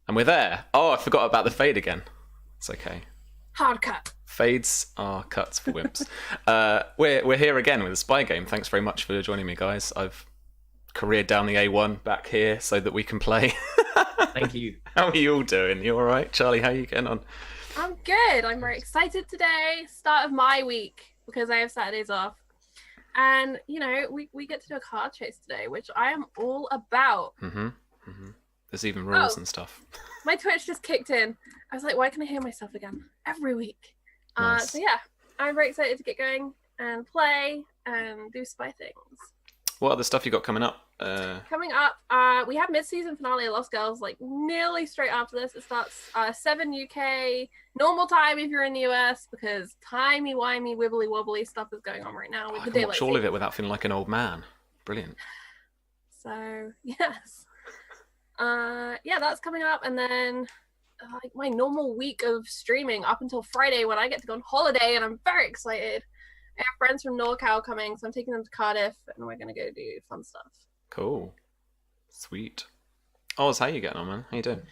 And we're there. Oh, I forgot about the fade again. It's okay. Hard cut. Fades are cuts for wimps. We're here again with a spy game. Thanks very much for joining me, guys. I've careered down the A1 back here so that we can play. Thank you. How are you all doing? You all right? Charlie, how are you getting on? I'm good. I'm very excited today. Start of my week because I have Saturdays off. And, you know, we get to do a card chase today, which I am all about. There's even rules and stuff. My Twitch just kicked in. I was like, why can I hear myself again every week? Nice. So yeah, I'm very excited to get going and play and do spy things. What other stuff you got coming up? Coming up, we have mid-season finale of Lost Girls, like nearly straight after this. It starts 7 UK normal time if you're in the US, because timey-wimey, wibbly-wobbly stuff is going on right now with I the can daylight watch all of saving. it without feeling like an old man. Brilliant. So yes, yeah, that's coming up, and then like my normal week of streaming up until Friday when I get to go on holiday, and I'm very excited. I have friends from NorCal coming, so I'm taking them to Cardiff, and we're gonna go do fun stuff. Cool. Sweet. Oz, how you getting on, man? How you doing?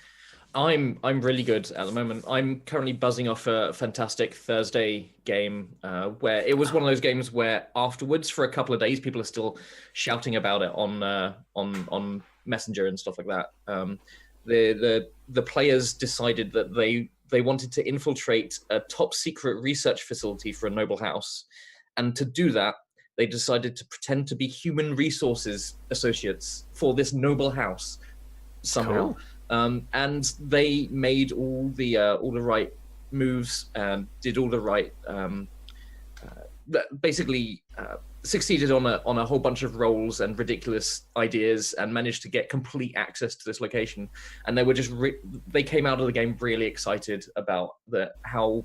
I'm really good at the moment. I'm currently buzzing off a fantastic Thursday game where it was one of those games where afterwards, for a couple of days, people are still shouting about it on Messenger and stuff like that. The players decided that they wanted to infiltrate a top secret research facility for a noble house, and to do that, they decided to pretend to be human resources associates for this noble house somehow. Cool. And they made all the right moves and did all the right, basically succeeded on a whole bunch of roles and ridiculous ideas, and managed to get complete access to this location. And they were just they came out of the game really excited about how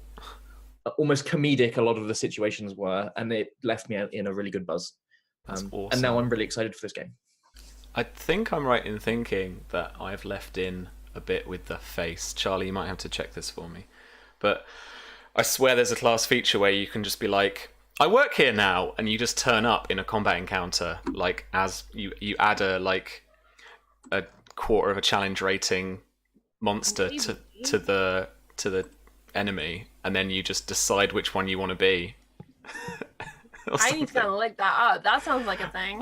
almost comedic a lot of the situations were, and it left me in a really good buzz. That's awesome. And now I'm really excited for this game. I think I'm right in thinking that I've left in a bit with the face. Charlie, you might have to check this for me. But I swear there's a class feature where you can just be like, I work here now, and you just turn up in a combat encounter, like as you add a quarter of a challenge rating monster to the enemy, and then you just decide which one you want to be. I need to kind of look that up. That sounds like a thing.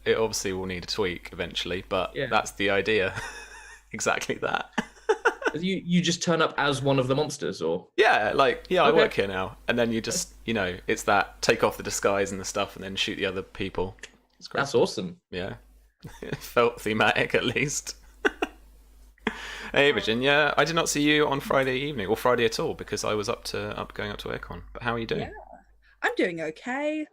It obviously will need a tweak eventually, but Yeah. that's the idea. Exactly that. You just turn up as one of the monsters, or I Okay. work here now, and then you just it's that take off the disguise and the stuff, and then shoot the other people. It's great. that's awesome. Yeah, it felt thematic at least. Hey Virginia, I did not see you on Friday evening or Friday at all because I was going up to Aircon. But how are you doing? Yeah, I'm doing okay.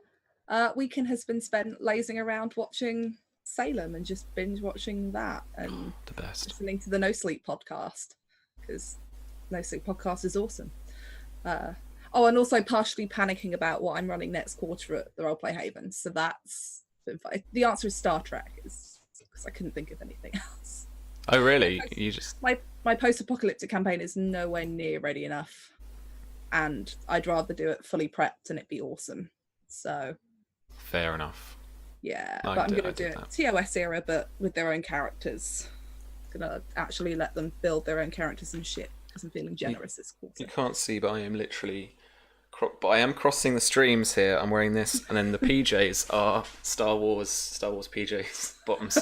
Weekend has been spent lazing around watching Salem and just binge watching that and The best. listening to the No Sleep podcast, because No Sleep podcast is awesome. And also partially panicking about what I'm running next quarter at the Roleplay Haven. So that's been fun. The answer is Star Trek, is because I couldn't think of anything else. Oh really? You just My post-apocalyptic campaign is nowhere near ready enough, and I'd rather do it fully prepped and it be awesome. So fair enough. yeah, I but I'm did- going I to do did it TOS era, but with their own characters. Gonna actually let them build their own characters and shit, because I'm feeling generous this quarter. You can't see, but I am literally. But I am crossing the streams here. I'm wearing this, and then the PJs are Star Wars PJs bottoms.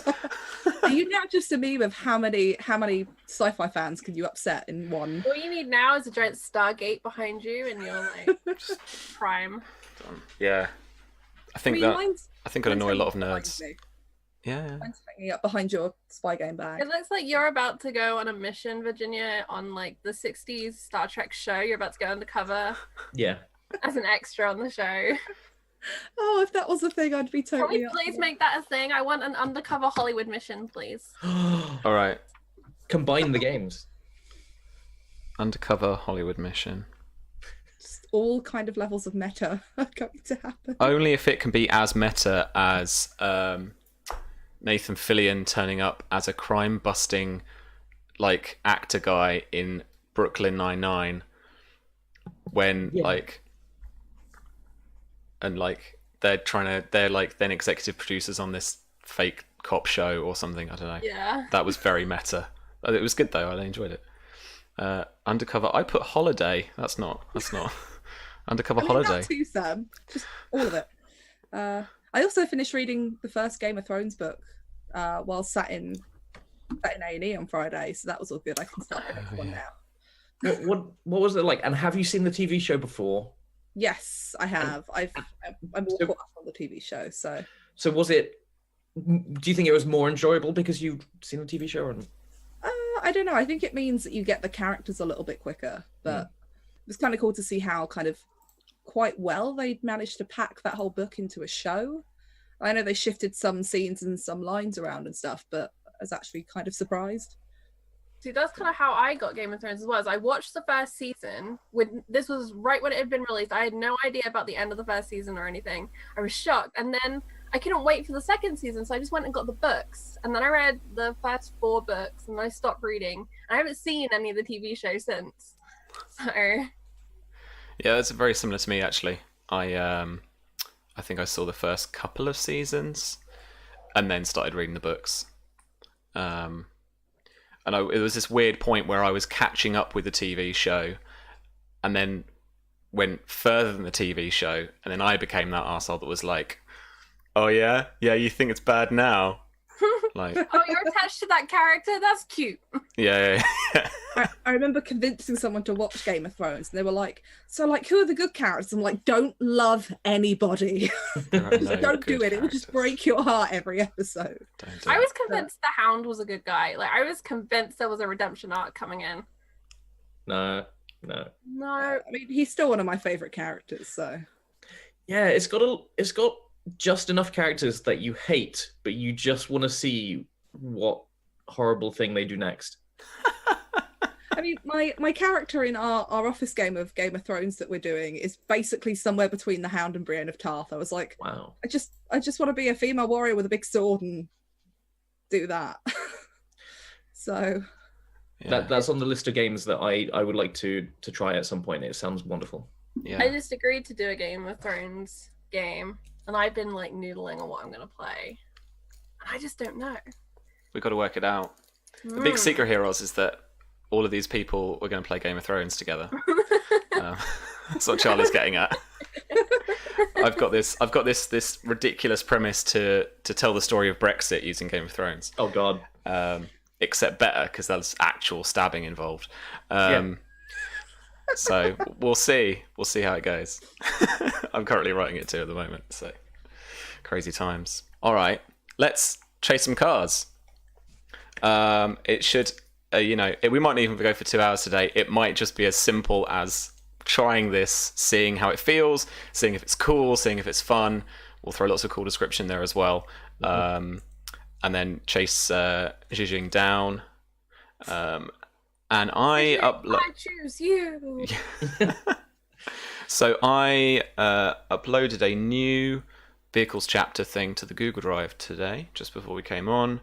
Are you now just a meme of how many sci-fi fans can you upset in one? All you need now is a giant Stargate behind you, and you're like prime. Yeah, I think it'd annoy a lot of nerds. Yeah. Mine's hanging up behind your spy game bag. It looks like you're about to go on a mission, Virginia, on like the 60s Star Trek show. You're about to go undercover Yeah. as an extra on the show. Oh, if that was a thing, I'd be Can totally we up please for it. make that a thing? I want an undercover Hollywood mission, please. All right. Combine the games. Undercover Hollywood mission. Just all kind of levels of meta are going to happen. Only if it can be as meta as Nathan Fillion turning up as a crime-busting actor guy in Brooklyn Nine-Nine when they're then executive producers on this fake cop show or something. I don't know. Yeah. That was very meta. It was good though. I enjoyed it. Undercover. I put holiday. That's not. Undercover holiday. That too, Sam. Just all of it. I also finished reading the first Game of Thrones book while sat in A&E on Friday, so that was all good. I can start the next one now. What was it like? And have you seen the TV show before? Yes, I have. I'm all caught up on the TV show. So was it? Do you think it was more enjoyable because you've seen the TV show? Or... I don't know. I think it means that you get the characters a little bit quicker, but it was kind of cool to see how kind of quite well they'd managed to pack that whole book into a show. I know they shifted some scenes and some lines around and stuff, but I was actually kind of surprised. See, that's kind of how I got Game of Thrones as well. I watched the first season. This was right when it had been released. I had no idea about the end of the first season or anything. I was shocked, and then I couldn't wait for the second season, so I just went and got the books. And then I read the first 4 books, and I stopped reading. I haven't seen any of the TV show since. So yeah, that's very similar to me actually. I think I saw the first couple of seasons, and then started reading the books. And it was this weird point where I was catching up with the TV show, and then went further than the TV show, and then I became that arsehole that was like, "Oh yeah, you think it's bad now?" Like, oh, you're attached to that character? That's cute. Yeah. I remember convincing someone to watch Game of Thrones, and they were like, "So, like, who are the good characters?" I'm like, "Don't love anybody. Don't do it. It will just break your heart every episode." I was convinced the Hound was a good guy. Like, I was convinced there was a redemption arc coming in. No. I mean, he's still one of my favorite characters. So yeah, it's got just enough characters that you hate, but you just want to see what horrible thing they do next. I mean, my character in our office game of Game of Thrones that we're doing is basically somewhere between the Hound and Brienne of Tarth. I was like, wow, I just want to be a female warrior with a big sword and do that. So yeah. that's on the list of games that I would like to try at some point. It sounds wonderful. Yeah. I just agreed to do a Game of Thrones game, and I've been like noodling on what I'm gonna play. I just don't know. We've got to work it out. The big secret here, Oz, is that all of these people are going to play Game of Thrones together. That's what Charlie's getting at. I've got this ridiculous premise to tell the story of Brexit using Game of Thrones. Oh God. Except better, because there's actual stabbing involved. Yeah. So we'll see how it goes. I'm currently writing it too at the moment, so crazy times. All right, let's chase some cars. It should, we might not even go for 2 hours today. It might just be as simple as trying this, seeing how it feels, seeing if it's cool, seeing if it's fun. We'll throw lots of cool description there as well. And then chase Zhijing down. And I upload. I choose you. So I uploaded a new vehicles chapter thing to the Google Drive today, just before we came on,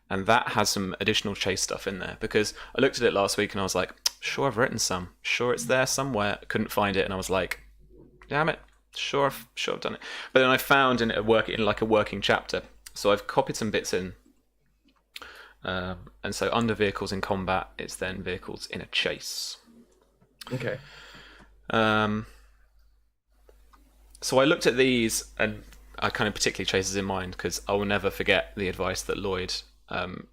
and that has some additional chase stuff in there, because I looked at it last week and I was like, sure, I've written some, sure it's there somewhere. I couldn't find it, and I was like, damn it, sure I've done it. But then I found in a working chapter, so I've copied some bits in. And so under vehicles in combat, it's then vehicles in a chase. Okay. So I looked at these, and I kind of particularly chases in mind because I will never forget the advice that Lloyd, GM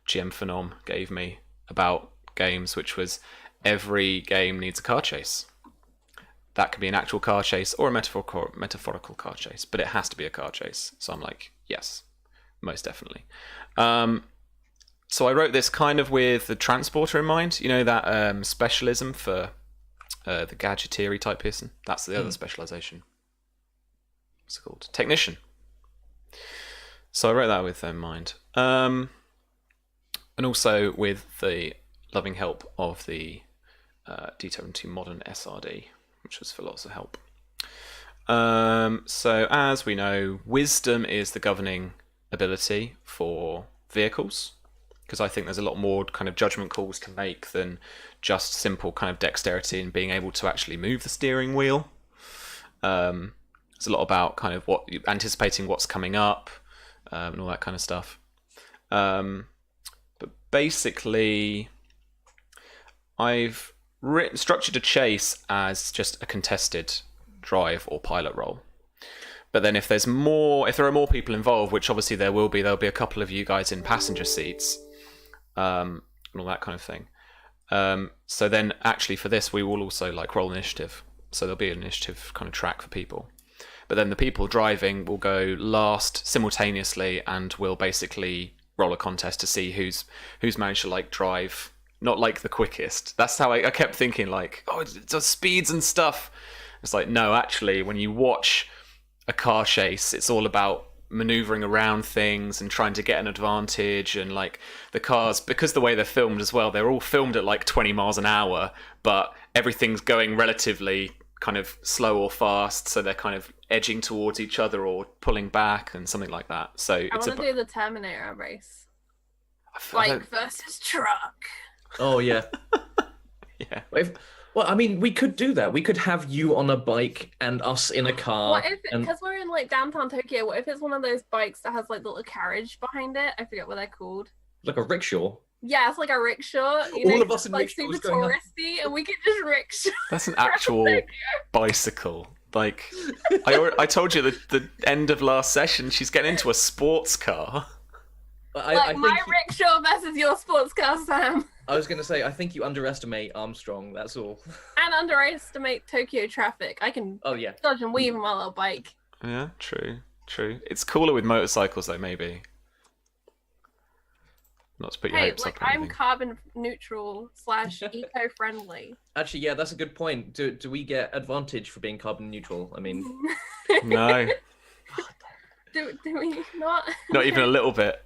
Phenom, gave me about games, which was every game needs a car chase. That could be an actual car chase or a metaphorical car chase, but it has to be a car chase. So I'm like, yes, most definitely. So I wrote this kind of with the transporter in mind. You know, that specialism for the gadgeteering type person? That's the other specialization. What's it called? Technician. So I wrote that with that in mind. And also with the loving help of the D72 Modern SRD, which was for lots of help. So as we know, wisdom is the governing ability for vehicles, because I think there's a lot more kind of judgment calls to make than just simple kind of dexterity and being able to actually move the steering wheel. It's a lot about kind of anticipating what's coming up and all that kind of stuff. But basically I've structured a chase as just a contested drive or pilot role. But then if there are more people involved, which obviously there'll be a couple of you guys in passenger seats, and all that kind of thing. So then actually for this we will also like roll initiative. So there'll be an initiative kind of track for people. But then the people driving will go last simultaneously, and we'll basically roll a contest to see who's managed to like drive not like the quickest. That's how I kept thinking, like, oh, it does speeds and stuff. It's like, no, actually, when you watch a car chase, it's all about maneuvering around things and trying to get an advantage. And like the cars, because the way they're filmed as well, they're all filmed at like 20 miles an hour, but everything's going relatively kind of slow or fast, so they're kind of edging towards each other or pulling back and something like that. So I want to do the Terminator race. Bike versus truck. Oh yeah. Yeah. Well, I mean, we could do that. We could have you on a bike and us in a car. What if, because we're in like downtown Tokyo, what if it's one of those bikes that has like the little carriage behind it? I forget what they're called. Like a rickshaw. Yeah, it's like a rickshaw. All of us in like rickshaws super going up. touristy, and we could just rickshaw. That's an actual bicycle. Like I told you the end of last session, she's getting into a sports car. I my rickshaw versus your sports car, Sam. I was going to say, I think you underestimate Armstrong, that's all. And underestimate Tokyo traffic. I can dodge and weave on my little bike. Yeah, true. It's cooler with motorcycles though, maybe. Not to put your hopes up or I'm anything. carbon neutral / eco-friendly. Actually, yeah, that's a good point. Do we get advantage for being carbon neutral? I mean... No. Do we not? Not even a little bit.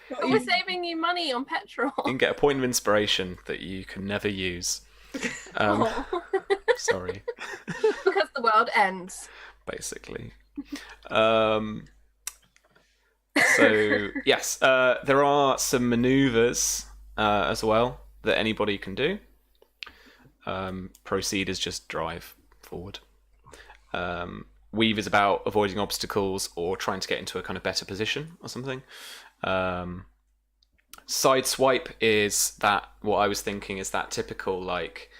But we're saving you money on petrol. You can get a point of inspiration that you can never use. Sorry. Because the world ends. Basically. So, yes, there are some maneuvers as well that anybody can do. Proceed is just drive forward. Weave is about avoiding obstacles or trying to get into a kind of better position or something. Side swipe is that, what I was thinking is that typical like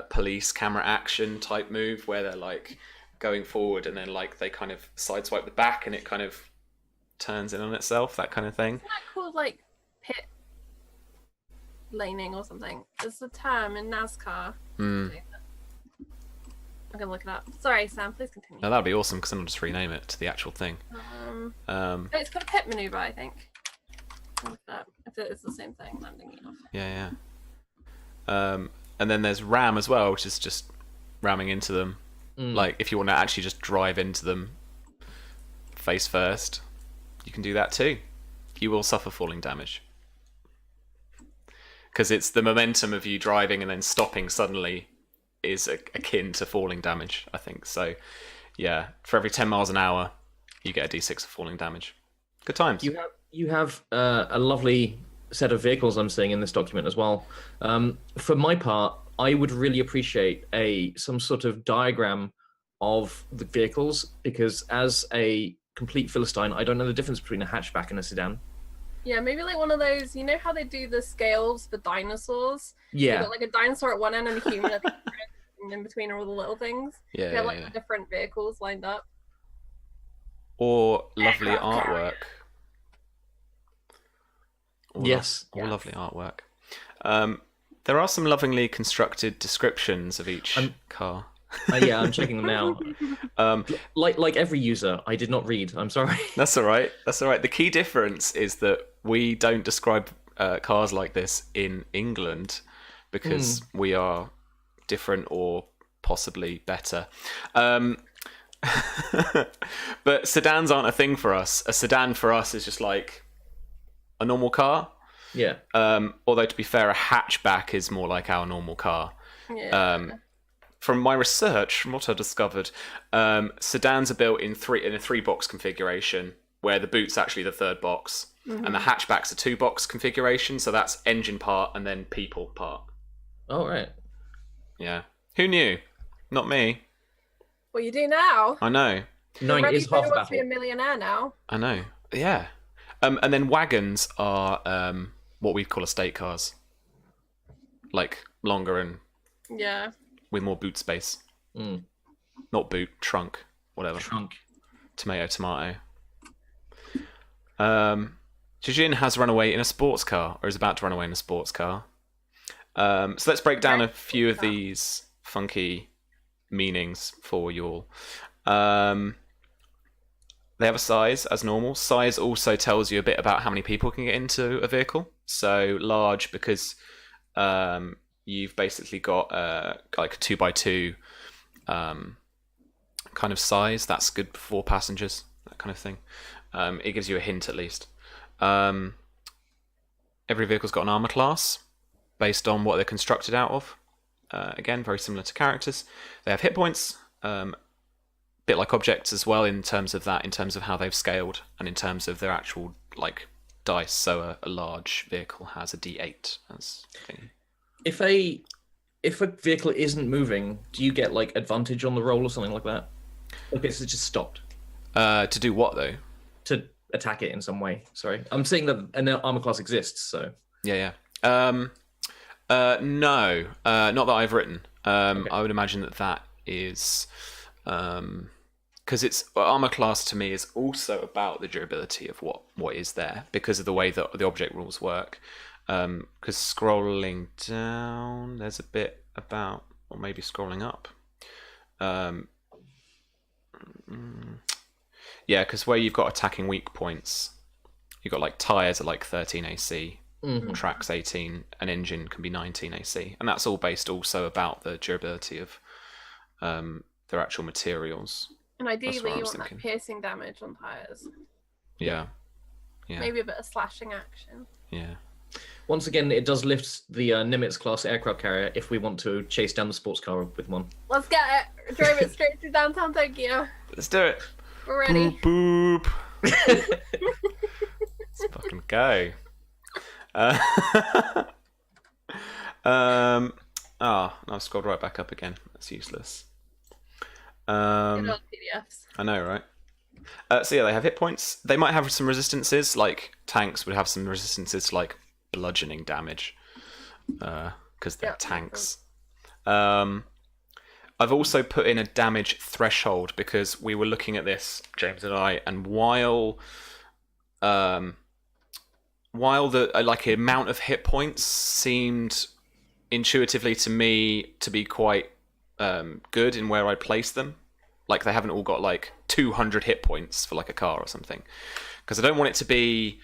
police camera action type move where they're like going forward and then like they kind of side swipe the back and it kind of turns in on itself, that kind of thing. Isn't that called like pit laning or something? It's a term in NASCAR. I'm gonna look it up. Sorry, Sam, please continue. No, that'd be awesome because then I'll just rename it to the actual thing. It's called a pit maneuver, I think. I'll look it up. If it's the same thing, landing it off. Yeah. And then there's ram as well, which is just ramming into them. Like if you want to actually just drive into them face first, you can do that too. You will suffer falling damage. Because it's the momentum of you driving and then stopping suddenly is akin to falling damage, I think. So, yeah, for every 10 miles an hour, you get a d6 of falling damage. Good times. You have a lovely set of vehicles I'm seeing in this document as well. For my part, I would really appreciate some sort of diagram of the vehicles, because as a complete Philistine, I don't know the difference between a hatchback and a sedan. Yeah, maybe like one of those, you know how they do the scales for dinosaurs? Yeah. You got like a dinosaur at one end and a human at the other end, and in between are all the little things. Yeah, They have like the different vehicles lined up. Or lovely artwork. Yes. Lovely artwork. There are some lovingly constructed descriptions of each car. Yeah, I'm checking them now. Like every user, I did not read. I'm sorry. That's all right. The key difference is that we don't describe cars like this in England because we are different or possibly better. But sedans aren't a thing for us. A sedan for us is just like a normal car. Yeah. Although to be fair, a hatchback is more like our normal car. Yeah. From my research, from what I discovered, sedans are built in a 3-box configuration, where the boot's actually the 3rd box, and the hatchback's a 2-box configuration. So that's engine part and then people part. Oh right. Yeah. Who knew? Not me. Well, you do now. I know. Knowing Ready is half to the want to be a battle. millionaire now. I know. Yeah. And then wagons are what we'd call estate cars, like longer and Yeah. with more boot space. Mm. Not boot, trunk, whatever. Trunk. Tomato. Jijin has run away in a sports car, or is about to run away in a sports car. So let's break down a few of these funky meanings for you all. They have a size as normal. Size also tells you a bit about how many people can get into a vehicle. So large because you've basically got like a 2x2 kind of size. That's good for 4 passengers, that kind of thing. It gives you a hint at least. Every vehicle's got an armor class based on what they're constructed out of. Again, very similar to characters. They have hit points, bit like objects as well in terms of how they've scaled and in terms of their actual like dice. So a large vehicle has a D8 as thing. If a vehicle isn't moving, do you get like advantage on the roll or something like that? Okay, so it's just stopped. To do what though? To attack it in some way. Sorry, I'm saying that an armor class exists. So Yeah. No, not that I've written. Okay. I would imagine that is because it's armor class to me is also about the durability of what is there because of the way that the object rules work. Because scrolling down, there's a bit about, or maybe scrolling up. Yeah, because where you've got attacking weak points, you've got like tires are like 13 AC. Tracks 18, an engine can be 19 AC, and that's all based also about the durability of their actual materials. And ideally, what I you was want that thinking. piercing damage on tires. Yeah. Maybe a bit of slashing action. Yeah. once again, it does lift the Nimitz class aircraft carrier if we want to chase down the sports car with one. Let's get it. Drive it straight to downtown Tokyo. Let's do it. We're ready. Boop boop. Let's fucking go. I've scrolled right back up again. That's useless. Good old PDFs. I know, right? So yeah, they have hit points. They might have some resistances, like tanks would have some resistances to like bludgeoning damage, because they're Yeah, tanks. I've also put in a damage threshold because we were looking at this, James and I, and while the like amount of hit points seemed intuitively to me to be quite good in where I place them. Like they haven't all got like 200 hit points for like a car or something, because I don't want it to be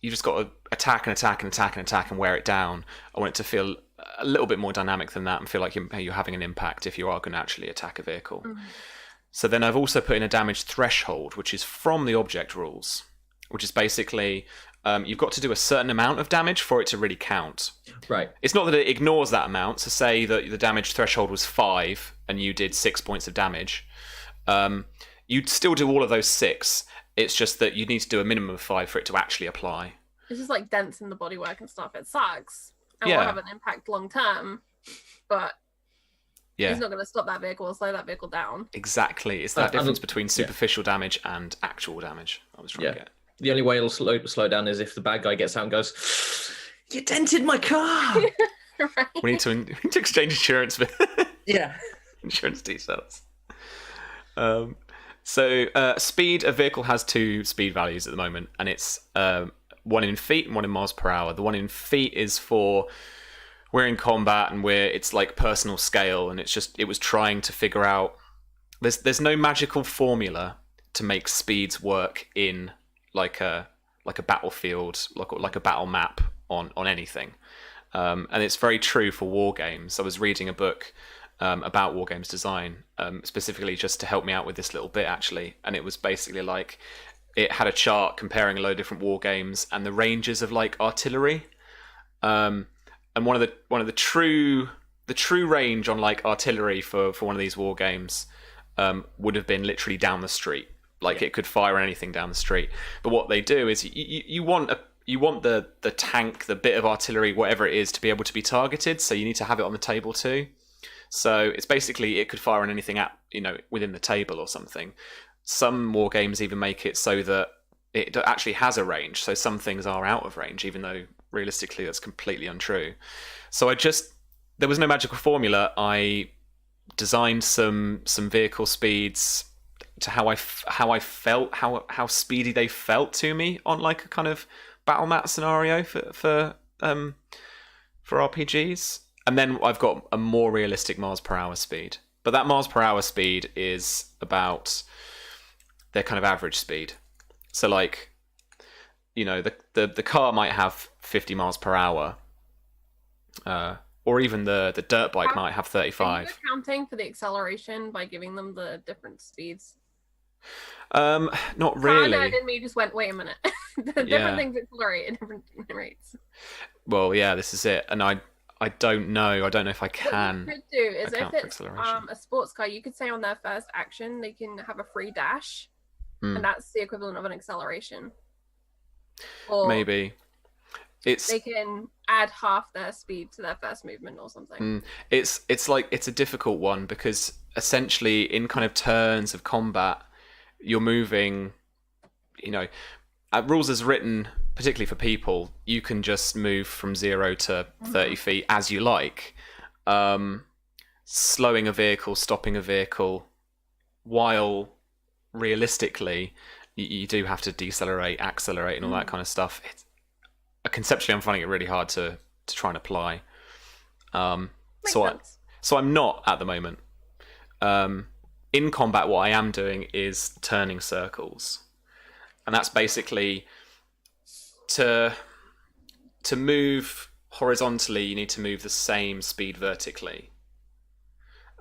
you just got to attack and attack and attack and attack and wear it down. I want it to feel a little bit more dynamic than that and feel like you're having an impact if you are going to actually attack a vehicle. Mm-hmm. So then I've also put in a damage threshold, which is from the object rules, which is basically you've got to do a certain amount of damage for it to really count. Right. It's not that it ignores that amount. So say that the damage threshold was 5 and you did 6 points of damage. You'd still do all of those 6. It's just that you need to do a minimum of 5 for it to actually apply. It's just like dents in the bodywork and stuff. It sucks. And Yeah. will have an impact long term, but Yeah, it's not going to stop that vehicle or slow that vehicle down. exactly. It's that difference between superficial damage and actual damage I was trying to get. The only way it'll slow down is if the bad guy gets out and goes, "You dented my car." Right? We need to exchange insurance with Yeah. insurance details. So speed, a vehicle has 2 speed values at the moment, and it's 1 in feet and 1 in miles per hour. The 1 in feet is for we're in combat and it's like personal scale, and it was trying to figure out there's no magical formula to make speeds work in like a battlefield, like a battle map on anything. And it's very true for war games. I was reading a book about war games design, specifically just to help me out with this little bit actually, and it was basically like it had a chart comparing a load of different war games and the ranges of like artillery, and one of the true range on like artillery for one of these war games would have been literally down the street. Like it could fire anything down the street. But what they do is you want the tank, the bit of artillery, whatever it is, to be able to be targeted. So you need to have it on the table too. So it's basically it could fire on anything within the table or something. Some war games even make it so that it actually has a range. So some things are out of range, even though realistically that's completely untrue. So there was no magical formula. I designed some vehicle speeds to how I felt, how speedy they felt to me on like a kind of battle mat scenario for RPGs. And then I've got a more realistic miles per hour speed. But that miles per hour speed is about their kind of average speed. So like, you know, the car might have 50 miles per hour, or even the dirt bike might have 35. Are you accounting for the acceleration by giving them the different speeds? Not really. Kind of, me just went, wait a minute. The different things accelerate at different rates. Well, yeah, this is it, and I don't know. I don't know if I can. What you could do is if it's acceleration. a sports car, you could say on their first action they can have a free dash, and that's the equivalent of an acceleration. Or maybe they can add half their speed to their first movement or something. It's a difficult one because essentially in kind of turns of combat, you're moving. You know, rules as written, particularly for people, you can just move from 0 to 30 feet as you like. Slowing a vehicle, stopping a vehicle, while realistically you do have to decelerate, accelerate, and all that kind of stuff. Conceptually, I'm finding it really hard to try and apply. So I'm not at the moment. In combat, what I am doing is turning circles, and that's basically to move horizontally. You need to move the same speed vertically,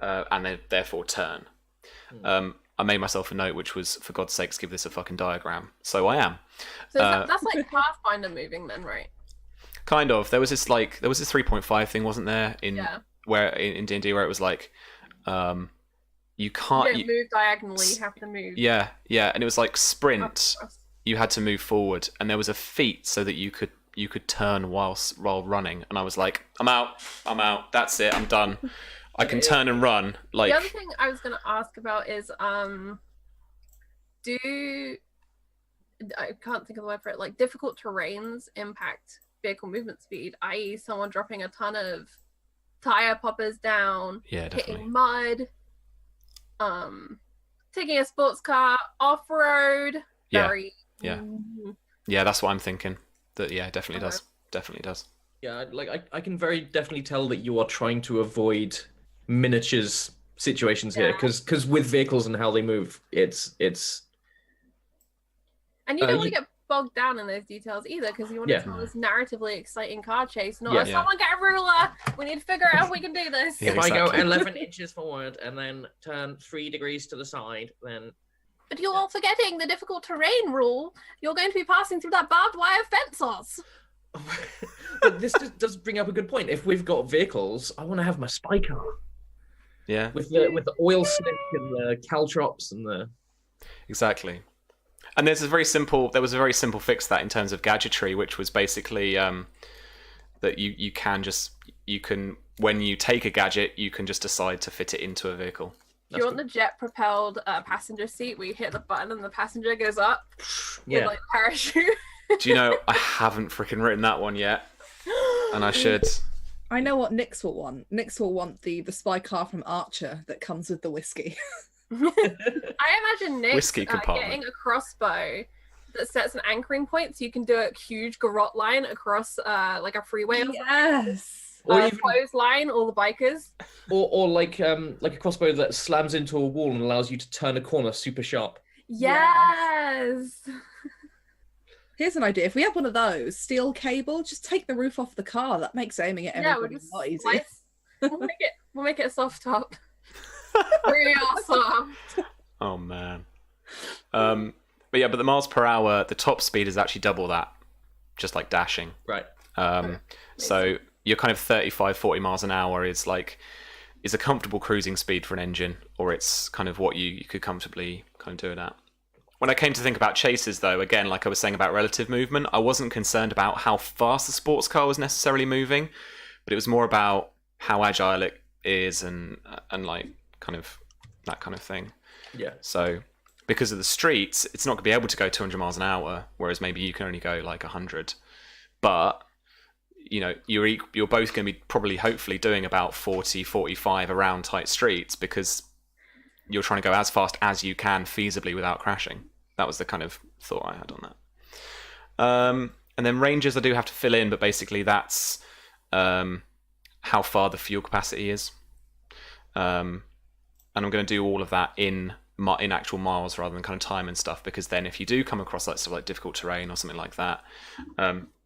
and then therefore turn. I made myself a note, which was, for God's sakes, give this a fucking diagram. So I am. So that's like Pathfinder moving then, right? Kind of. There was this 3.5 thing, wasn't there? In D&D where it was like, you can't move diagonally. You have to move. Yeah, and it was like sprint. You had to move forward, and there was a feat so that you could turn while running. And I was like, I'm out. That's it. I'm done. I can turn and run. Like, the other thing I was going to ask about is, I can't think of the word for it, like difficult terrains impact vehicle movement speed, i.e. someone dropping a ton of tire poppers down, hitting mud, taking a sports car off-road. Yeah, that's what I'm thinking. That definitely does. Yeah, like I can very definitely tell that you are trying to avoid miniatures situations here, because with vehicles and how they move, it's and you don't want to get bogged down in those details either, because you want to tell this narratively exciting car chase, not someone get a ruler, we need to figure out if we can do this. If I go 11 inches forward and then turn 3 degrees to the side, then... But you're all forgetting the difficult terrain rule. You're going to be passing through that barbed wire fence. But this does bring up a good point. If we've got vehicles, I want to have my spy car. Yeah. With the oil slick and the caltrops and the... Exactly. And there was a very simple fix to that in terms of gadgetry, which was basically that you can when you take a gadget, you can just decide to fit it into a vehicle. Do you want the jet-propelled passenger seat where you hit the button and the passenger goes up with like parachute? Do you know, I haven't freaking written that one yet, and I should. I know what Nyx will want. Nyx will want the spy car from Archer that comes with the whiskey. I imagine Nyx getting a crossbow that sets an anchoring point, so you can do a huge garrote line across like a freeway. Yes. Or even clothesline all the bikers. Or like a crossbow that slams into a wall and allows you to turn a corner super sharp. Yes. Here's an idea. If we have one of those, steel cable, just take the roof off the car. That makes aiming at everybody a lot easier. We'll make it a soft top. Really awesome. Oh man. But the miles per hour, the top speed is actually double that, just like dashing. Right. So your kind of 35, 40 miles an hour is a comfortable cruising speed for an engine, or it's kind of what you could comfortably kind of do it at. When I came to think about chases, though, again, like I was saying about relative movement, I wasn't concerned about how fast the sports car was necessarily moving, but it was more about how agile it is and like kind of that kind of thing. Yeah. So because of the streets, it's not going to be able to go 200 miles an hour, whereas maybe you can only go like 100. But you're both going to be probably hopefully doing about 40, 45 around tight streets because you're trying to go as fast as you can feasibly without crashing. That was the kind of thought I had on that. And then ranges I do have to fill in, but basically that's how far the fuel capacity is. And I'm going to do all of that in actual miles rather than kind of time and stuff, because then if you do come across like stuff like difficult terrain or something like that,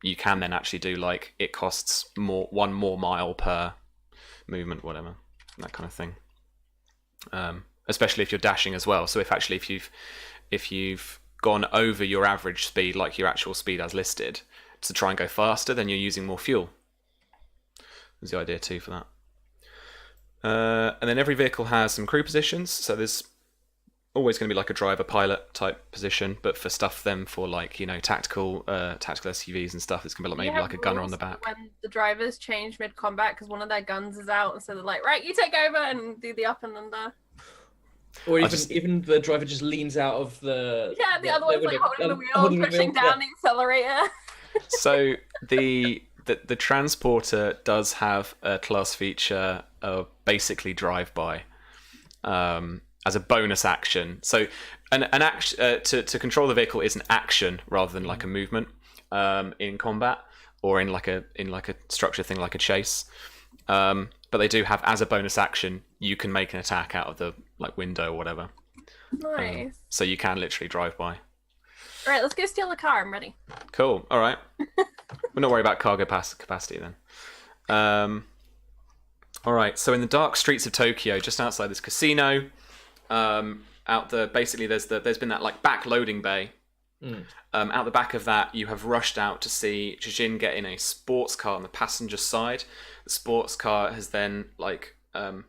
you can then actually do like it costs one more mile per movement, whatever, that kind of thing. Especially if you're dashing as well. So if you've gone over your average speed, like your actual speed as listed, to try and go faster, then you're using more fuel. There's the idea too for that. And then every vehicle has some crew positions. So there's always going to be like a driver pilot type position, but for stuff then for like tactical SUVs and stuff, it's going to be like maybe like a gunner on the back. When the drivers change mid combat because one of their guns is out, and so they're like, right, you take over and do the up and under. Or even the driver just leans out of the other one's like holding the wheel and pushing down the accelerator. So the transporter does have a class feature of basically drive-by as a bonus action. So an action to control the vehicle is an action rather than like a movement in combat or in like a structured thing like a chase. But they do have, as a bonus action, you can make an attack out of the like window or whatever. Nice. So you can literally drive by. All right, let's go steal the car. I'm ready. Cool. All right. We're not worried about cargo capacity then. All right. So in the dark streets of Tokyo, just outside this casino, there's been that like back loading bay. Out the back of that, you have rushed out to see Jijin get in a sports car on the passenger side. The sports car has then revved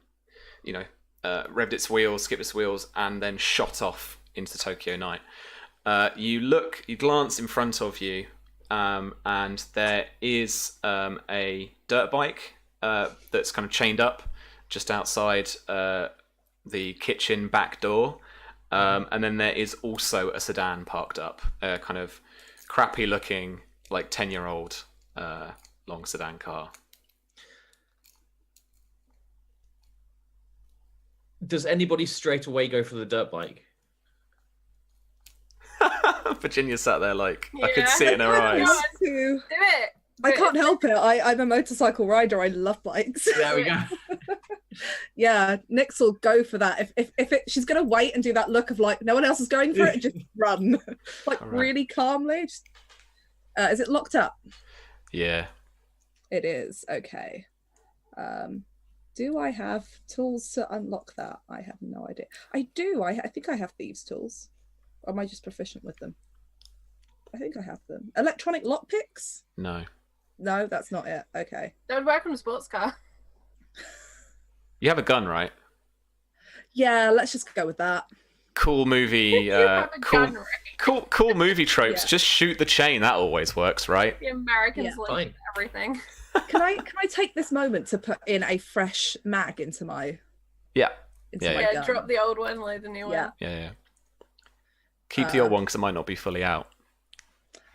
its wheels, skipped its wheels, and then shot off into Tokyo night. You glance in front of you, and there is a dirt bike that's kind of chained up just outside the kitchen back door. And then there is also a sedan parked up, a kind of crappy looking, like 10-year-old long sedan car. Does anybody straight away go for the dirt bike? Virginia sat there like, I could see it in her eyes. Do it. I can't help it. I'm a motorcycle rider. I love bikes. There we go. Yeah, Nyx will go for that. If she's gonna wait and do that look of like no one else is going for it, just run, like All right. really calmly. Is it locked up? Yeah. It is. Okay. Do I have tools to unlock that? I have no idea. I do. I think I have thieves' tools. Or am I just proficient with them? I think I have them. Electronic lockpicks? No. No, that's not it. Okay. That would work on a sports car. You have a gun, right? Yeah, let's just go with that. Cool movie. You have a gun, right? Cool movie tropes. Yeah. Just shoot the chain. That always works, right? The Americans Yeah. like Fine. everything. Can I take this moment to put in a fresh mag into my Yeah. into Yeah, my Yeah, gun? drop the old one, load the new Yeah. one. Yeah. Keep the old one because it might not be fully out.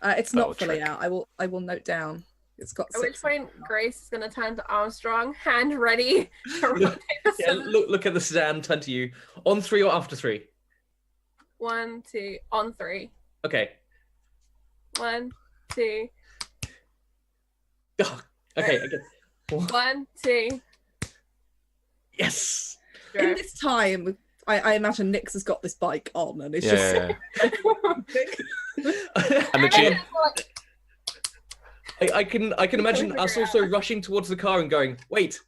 It's That'll not fully trick. out. I will note down. It's got At which 6. point, Grace is going to turn to Armstrong, hand ready to rotate the Yeah, scissors. look at the sedan, turn to you. On 3 or after 3? 1, 2, on 3. Okay. 1, 2, Oh, okay, again. 1, 2. Yes! In this time, I imagine Nyx has got this bike on and it's Yeah. just And the G- I can imagine us also rushing towards the car and going, wait,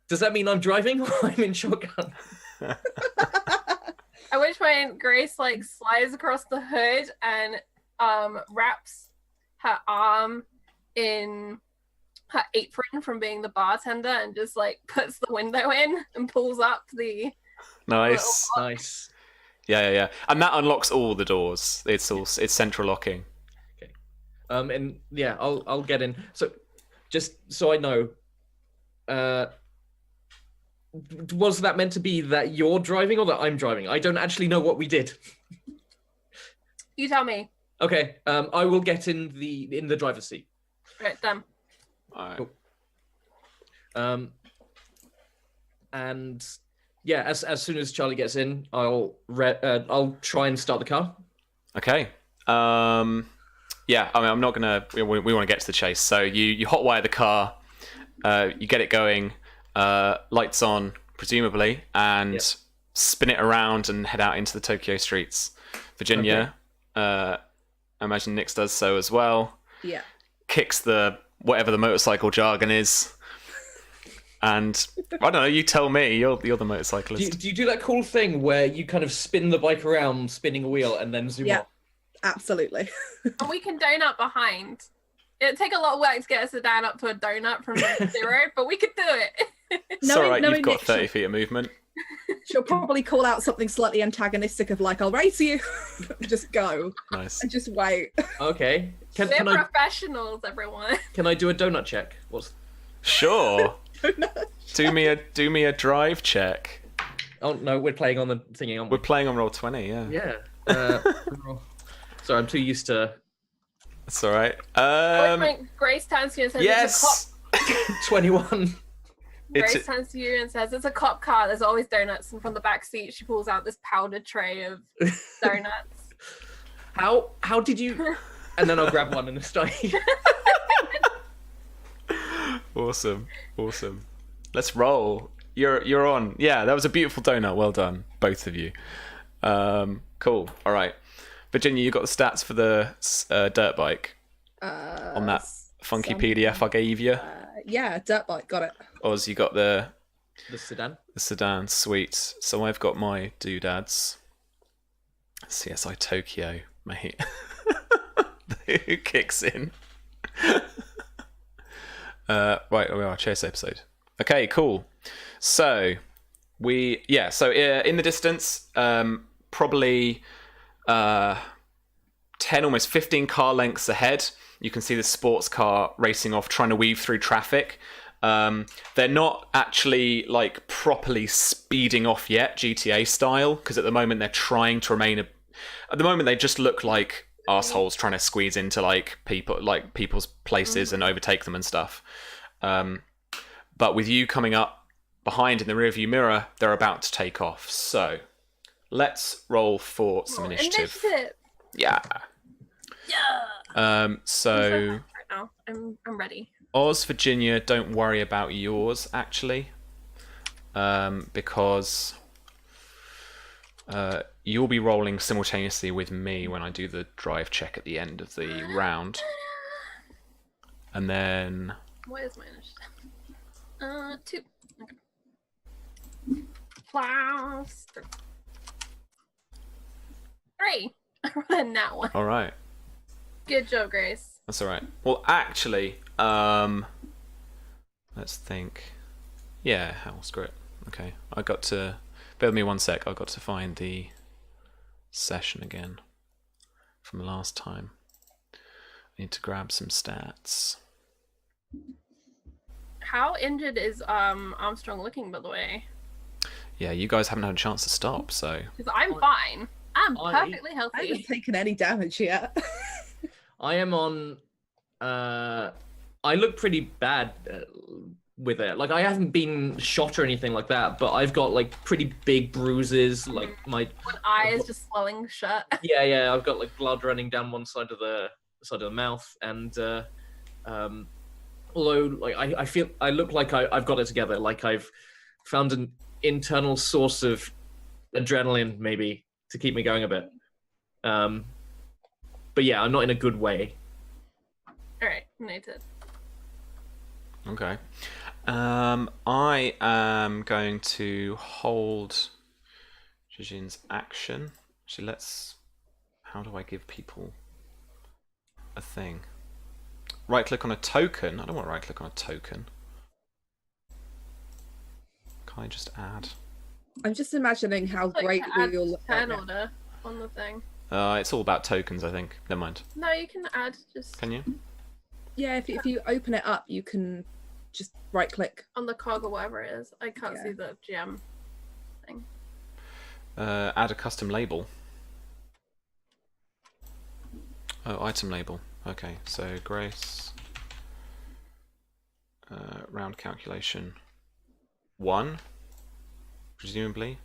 does that mean I'm driving or I'm in shotgun? At which point, Grace slides across the hood and wraps her arm in her apron from being the bartender and just puts the window in and pulls up the Nice. Nice. Yeah. And that unlocks all the doors. It's central locking. And yeah, I'll get in. So just so I know, Was that meant to be that you're driving or that I'm driving? I don't actually know what we did. You tell me. Okay, I will get in the driver's seat. Right, done. All right. Cool. And yeah, as soon as Charlie gets in, I'll try and start the car. Okay. Yeah, I mean, I'm not gonna. We want to get to the chase, so you hotwire the car, you get it going, lights on, presumably, and spin it around and head out into the Tokyo streets. Virginia, I imagine Nix does so as well. Yeah. Kicks the whatever the motorcycle jargon is. And I don't know. You tell me. You're the motorcyclist. Do you do that cool thing where you kind of spin the bike around, spinning a wheel, and then zoom up? Absolutely. And we can donut behind. It'd take a lot of work to get us down up to a donut from 0, but we could do it. It's all right. You've got 30 feet of movement. She'll probably call out something slightly antagonistic of like, "I'll race you." Just go. Nice. And just wait. Okay. We're Can I professionals, everyone. can I do a donut check? Sure. Do me a drive check. Oh no, we're playing on the thingy, aren't we? We're playing on roll 20. Yeah. Yeah. Sorry, I'm too used to. That's all right. Grace turns to you and says, Yes. 21. Grace turns to you and says, "It's a cop car. There's always donuts." And from the back seat, she pulls out this powdered tray of donuts. How did you? And then I'll grab one and start. Awesome. Let's roll. You're on. Yeah, that was a beautiful donut. Well done, both of you. Cool. All right, Virginia, you got the stats for the dirt bike on that funky PDF I gave you. Yeah, dirt bike, got it. Oz, you got the sedan. The sedan, sweet. So I've got my doodads. CSI Tokyo, mate. Who kicks in? Right, we are chase episode. Okay, cool. So in the distance, probably 10, almost 15 car lengths ahead, you can see the sports car racing off, trying to weave through traffic. They're not actually like properly speeding off yet, GTA style, because at the moment they're trying to remain. At the moment, they just look like assholes trying to squeeze into people's places and overtake them and stuff. But with you coming up behind in the rearview mirror, they're about to take off. So let's roll for some initiative. Yeah. So right now, I'm ready. Oz, Virginia, don't worry about yours actually, because you'll be rolling simultaneously with me when I do the drive check at the end of the round. And then... What is my initiative? 2. Okay. Plus 3. I rolled a nat 1. All right. Good job, Grace. That's all right. Well, actually, let's think. Yeah, hell, screw it. Okay, I got to... Bear with me one sec. I got to find the session again from last time. I need to grab some stats. How injured is Armstrong looking, by the way? Yeah, you guys haven't had a chance to stop, so... Because I'm fine. I'm perfectly I healthy. haven't taken any damage yet. I am on. I look pretty bad with it. Like I haven't been shot or anything like that, but I've got like pretty big bruises. Like my One eye is just swelling shut. yeah. I've got like blood running down one side of the mouth, and although like I look like I've got it together. Like I've found an internal source of adrenaline, maybe, to keep me going a bit. But yeah, I'm not in a good way. Alright, noted. Okay. I am going to hold Jijin's action. Actually, how do I give people a thing? Right click on a token. I don't want to right click on a token. Can I just add? I'm just imagining how Like great to we add all look right turn now. order on the thing. It's all about tokens, I think. Never mind. No, you can add just. Can you? Yeah, if you open it up, you can just right click. On the cog or whatever it is. I can't Yeah. see the GM thing. Add a custom label. Oh, item label. Okay, so Grace. Round calculation. 1, presumably.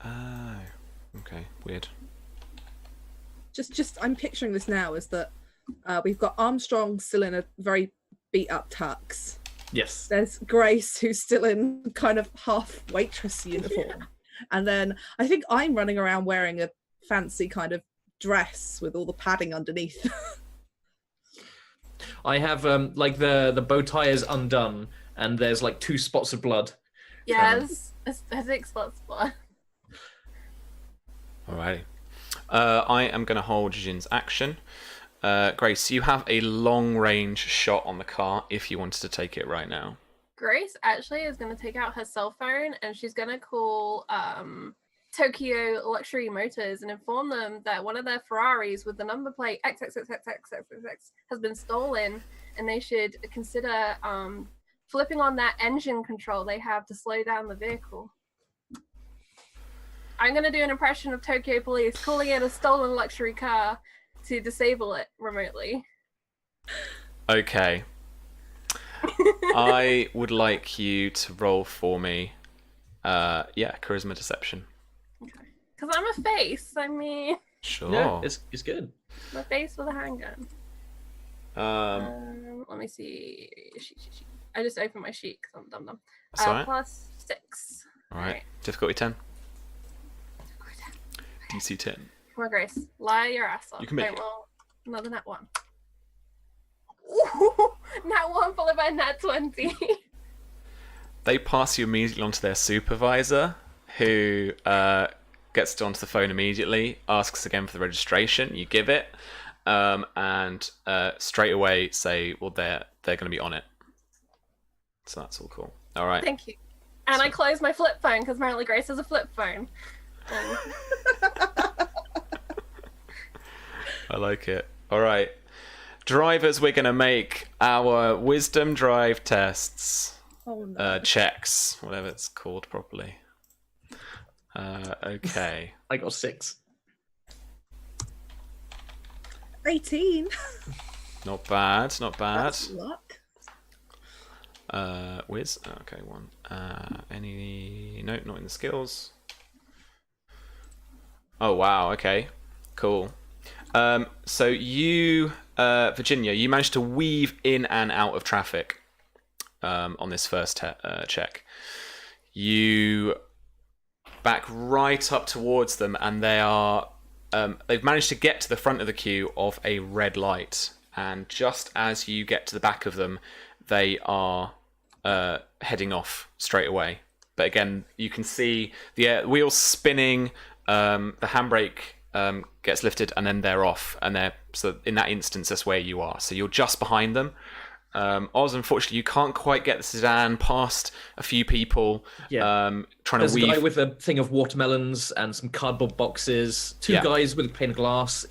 Oh, okay, weird. Just I'm picturing this now as that we've got Armstrong still in a very beat up tux. Yes. There's Grace who's still in kind of half waitress uniform. And then I think I'm running around wearing a fancy kind of dress with all the padding underneath. I have like the bow tie is undone, and there's like 2 spots of blood. Yes, aesthetic spots. Alrighty. I am going to hold Jin's action. Grace, you have a long-range shot on the car if you wanted to take it right now. Grace actually is going to take out her cell phone and she's going to call Tokyo Luxury Motors and inform them that one of their Ferraris with the number plate XXXXXXX has been stolen, and they should consider flipping on that engine control they have to slow down the vehicle. I'm going to do an impression of Tokyo Police calling in a stolen luxury car to disable it remotely. Okay. I would like you to roll for me. Charisma deception. Because I'm a face. I mean, Sure. Yeah, it's good. I'm a face with a handgun. Let me see. I just opened my sheet because I'm dumb. That's all right. Plus 6. All right. Difficulty 10. DC 10. Come on, Grace. Lie your ass off. You can make Don't it. roll another nat 1. Ooh, nat 1 followed by nat 20. They pass you immediately onto their supervisor, who gets onto the phone immediately, asks again for the registration. You give it, and straight away say, well, they're going to be on it. So that's all cool. All right. Thank you. And I closed my flip phone because apparently Grace has a flip phone. I like it. All right. Drivers, we're going to make our wisdom drive tests. Oh no. Checks, whatever it's called properly. Okay. I got 6. 18. Not bad, not bad. That's luck. Whiz. Okay, 1. Any... No, not in the skills. Oh, wow, okay. Cool. So you, Virginia, you managed to weave in and out of traffic on this first check. You back right up towards them, and they are... they've managed to get to the front of the queue of a red light. And just as you get to the back of them, they are heading off straight away. But again, you can see the wheels spinning, the handbrake gets lifted, and then they're off. And so in that instance, that's where you are. So you're just behind them. Oz, unfortunately, you can't quite get the sedan past a few people. Yeah. Trying There's to weave. a guy with a thing of watermelons and some cardboard boxes. 2 Yeah. guys with a pane of glass.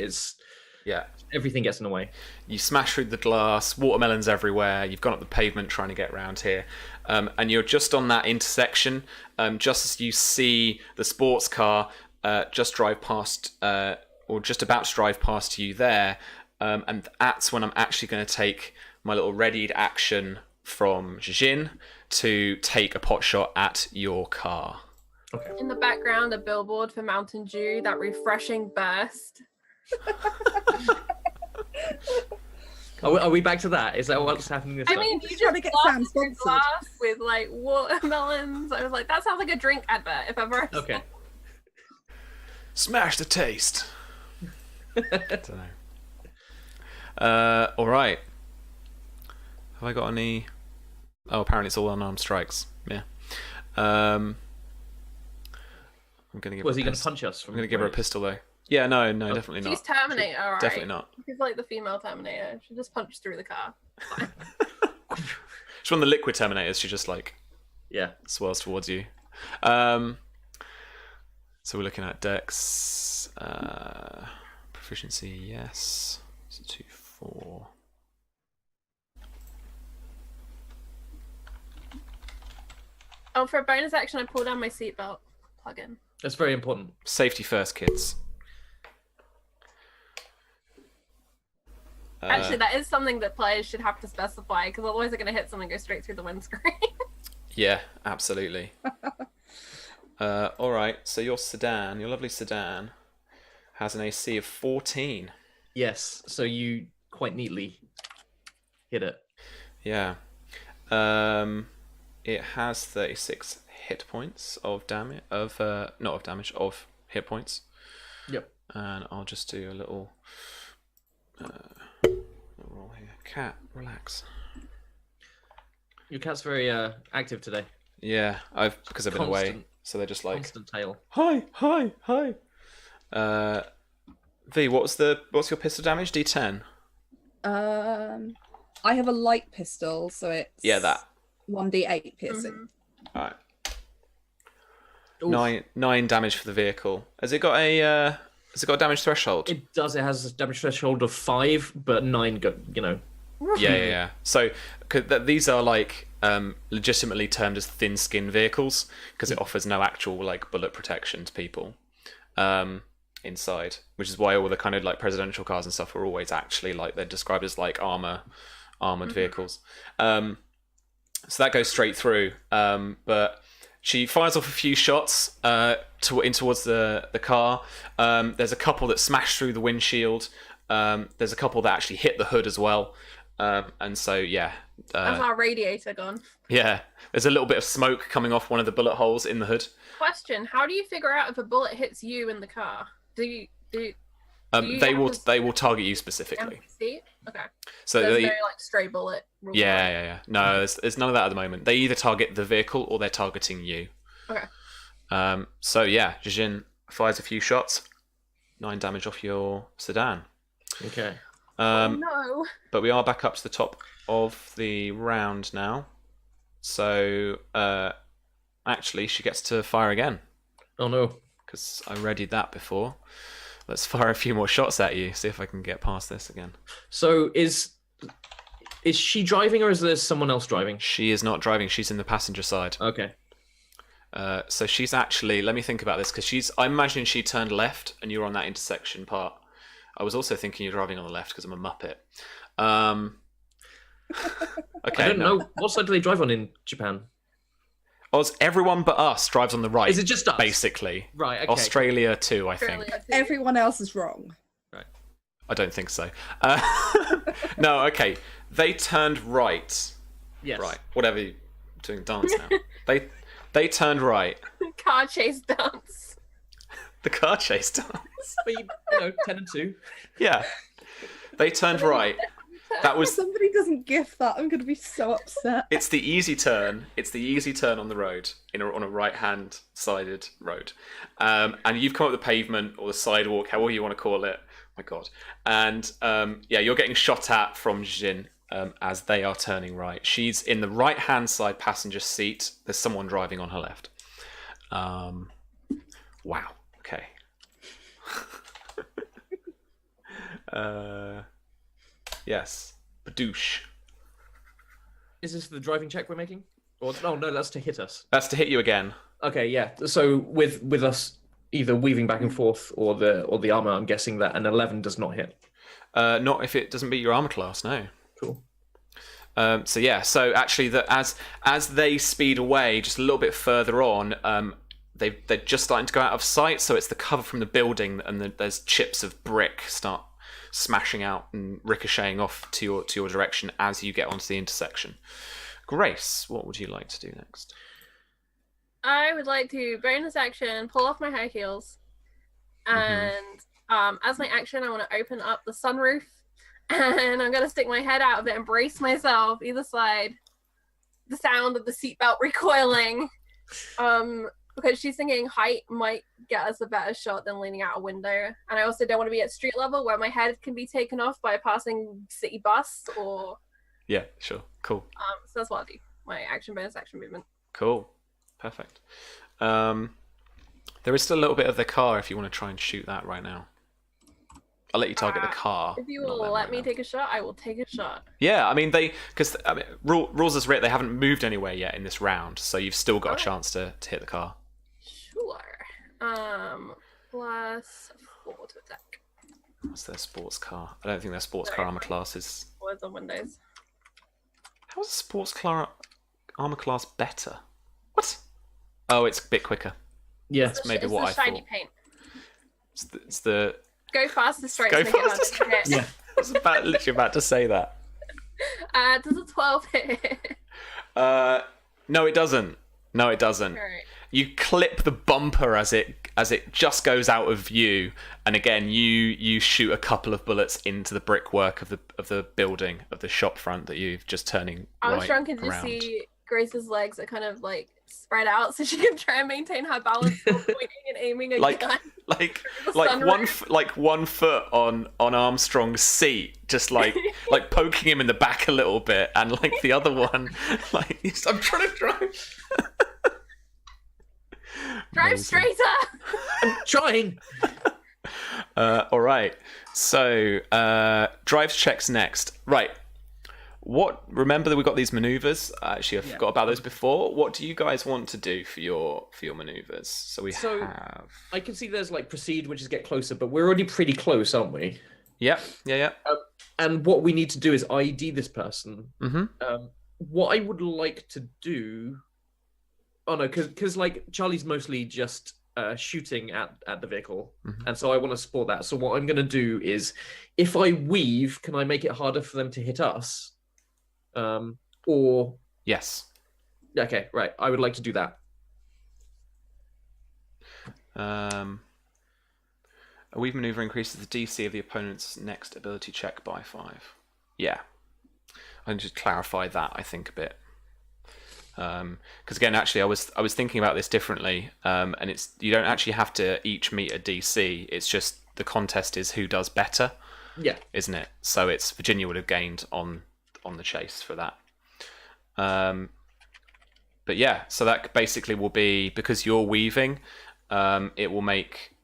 Yeah. Everything gets in the way. You smash through the glass, watermelons everywhere. You've gone up the pavement trying to get around here. And you're just on that intersection. Just as you see the sports car just drive past, or just about to drive past you there. And that's when I'm actually going to take my little readied action from Jin to take a pot shot at your car. In the background, a billboard for Mountain Dew, that refreshing burst. Are we back to that? Is that what's happening this I time? mean, you Just trying just to get glass Sam your sponsored. glass with like watermelons. I was like, that sounds like a drink advert if ever. Okay. Smash the taste. Don't know. All right. Have I got any? Oh, apparently it's all unarmed strikes. Yeah. I'm gonna give. Was her he a going to pistol. punch us? I'm gonna give her a pistol though. Yeah, no, definitely She's not. Terminator, alright. Definitely not. She's like the female Terminator. She just punched through the car. She's one of the liquid Terminators. She just like Yeah. swirls towards you. So we're looking at Dex. Proficiency, yes. So 2, 4. Oh, for a bonus action, I pull down my seatbelt plug-in. That's very important. Safety first, kids. Actually, that is something that players should have to specify, because otherwise they're going to hit someone and go straight through the windscreen. Yeah, absolutely. All right, so your lovely sedan, has an AC of 14. Yes, so you quite neatly hit it. Yeah. It has 36 hit points of damage of hit points. Yep. And I'll just do a little roll here. Cat, relax. Your cat's very active today. Yeah, because I've been away, Constant- so they're just like, Constant tail. hi. V, what's your pistol damage? D10. I have a light pistol, so it's That. 1d8 piercing. Mhm. All right. 9 damage for the vehicle. Has it got a damage threshold? It does. It has a damage threshold of 5, but 9 go. Yeah. So these are like legitimately termed as thin-skin vehicles because it offers no actual like bullet protection to people inside, which is why all the kind of like presidential cars and stuff are always actually like they're described as like armored vehicles. So that goes straight through. But she fires off a few shots in towards the car. There's a couple that smash through the windshield. There's a couple that actually hit the hood as well. And so, yeah. That's our radiator gone. Yeah, there's a little bit of smoke coming off one of the bullet holes in the hood. Question: how do you figure out if a bullet hits you in the car? You They have will target you specifically. NPC? Okay. So There's they, no like stray bullet rule. yeah. No, there's none of that at the moment. They either target the vehicle or they're targeting you. Okay. So yeah, Jijin fires a few shots, 9 damage off your sedan. Okay. Oh no. But we are back up to the top of the round now. So actually, she gets to fire again Oh no. because I readied that before. Let's fire a few more shots at you. See if I can get past this again. So is she driving or is there someone else driving? She is not driving. She's in the passenger side. Okay. So she's actually. Let me think about this because I'm imagining she turned left and you're on that intersection part. I was also thinking you're driving on the left because I'm a Muppet. Okay. I don't know. What side do they drive on in Japan? Everyone but us drives on the right. Is it just us? Basically. Right, okay. Australia too, I think. Everyone else is wrong. I don't think so. No, okay. They turned right. Yes. Right. Whatever you're doing dance now. They turned right. Car chase dance. The car chase dance. But 10 and 2. Yeah. They turned right. That If was somebody doesn't gift that, I'm going to be so upset. it's the easy turn. It's the easy turn on the road on a right-hand sided road. And you've come up the pavement or the sidewalk, however you want to call it. Oh my god. And yeah, you're getting shot at from Jin as they are turning right. She's in the right-hand side passenger seat. There's someone driving on her left. Wow. Okay. Yes. Badoosh. Is this the driving check we're making? Or no, that's to hit us. That's to hit you again. Okay, yeah. So with us either weaving back and forth or the armor, I'm guessing that an 11 does not hit. Not if it doesn't beat your armor class, no. Cool. So yeah, so actually, as they speed away just a little bit further on, they're just starting to go out of sight. So it's the cover from the building, and there's chips of brick start smashing out and ricocheting off to your direction as you get onto the intersection. Grace, what would you like to do next? I would like to bonus action, pull off my high heels, and as my action, I want to open up the sunroof, and I'm gonna stick my head out of it and brace myself either side. The sound of the seatbelt recoiling, because she's thinking height might get us a better shot than leaning out a window, and I also don't want to be at street level where my head can be taken off by a passing city bus or. Yeah, sure, cool. So that's what I'll do. My action bonus action movement. Cool, perfect. There is still a little bit of the car if you want to try and shoot that right now. I'll let you target the car. If you not will them let right me now. take a shot, I will take a shot. Yeah, I mean because rules as written, they haven't moved anywhere yet in this round, so you've still got a chance to hit the car. Sure. Plus 4 to attack. What's their sports car? I don't think their sports car armor class is. Words on Windows. How is a sports car armor class better? What? Oh, it's a bit quicker. Yeah. That's maybe It's what the I shiny thought. paint. It's the Go faster straight. Go to make it faster harder to hit. Yeah. I was literally about to say that. Does a 12 hit? No, it doesn't. No, it doesn't. Alright. You clip the bumper as it just goes out of view, and again you shoot a couple of bullets into the brickwork of the building of the shop front that you've just turning. I was right drunk and just around. see Grace's legs are kind of like spread out, so she can try and maintain her balance while pointing and aiming a like gun. like The like sunroof. one foot on Armstrong's seat, just like poking him in the back a little bit, and like the other one, like I'm trying to drive. Drive Amazing. straighter! I'm trying. All right. So drives checks next. Right. Remember that we got these maneuvers. Actually, I forgot about those before. What do you guys want to do for your maneuvers? So we have. I can see there's like proceed, which is get closer, but we're already pretty close, aren't we? Yep. Yeah. And what we need to do is ID this person. Mm-hmm. What I would like to do. Oh no, because like Charlie's mostly just shooting at the vehicle, and so I want to support that. So what I'm going to do is, if I weave, can I make it harder for them to hit us? Or Yes. okay, right. I would like to do that. A weave maneuver increases the DC of the opponent's next ability check by 5. Yeah. I need to clarify that, I think, a bit. Because again, actually, I was thinking about this differently, and you don't actually have to each meet a DC. It's just the contest is who does better, Yeah. isn't it? So it's Virginia would have gained on the chase for that. But yeah, so that basically will be because you're weaving, it will make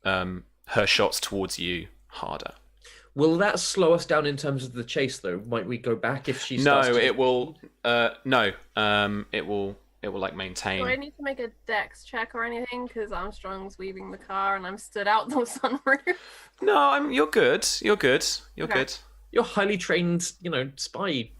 her shots towards you harder. Will that slow us down in terms of the chase, though? Might we go back if she No, starts to... it will. No, it will like maintain. Do I need to make a dex check or anything? Because Armstrong's weaving the car and I'm stood out the sunroof. No, you're good. You're good. You're Okay. good. You're a highly trained, spy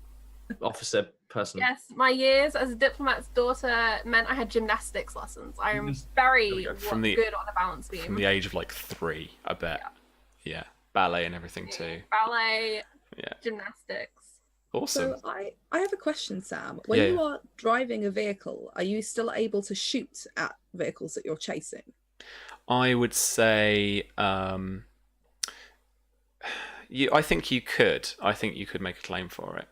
officer person. Yes, my years as a diplomat's daughter meant I had gymnastics lessons. I am very From the- good on a balance beam. From the age of like 3, I bet. Yeah. Ballet and everything too. Ballet, Yeah. gymnastics. Awesome. So I have a question, Sam. When Yeah. you are driving a vehicle, are you still able to shoot at vehicles that you're chasing? I would say, I think you could. I think you could make a claim for it.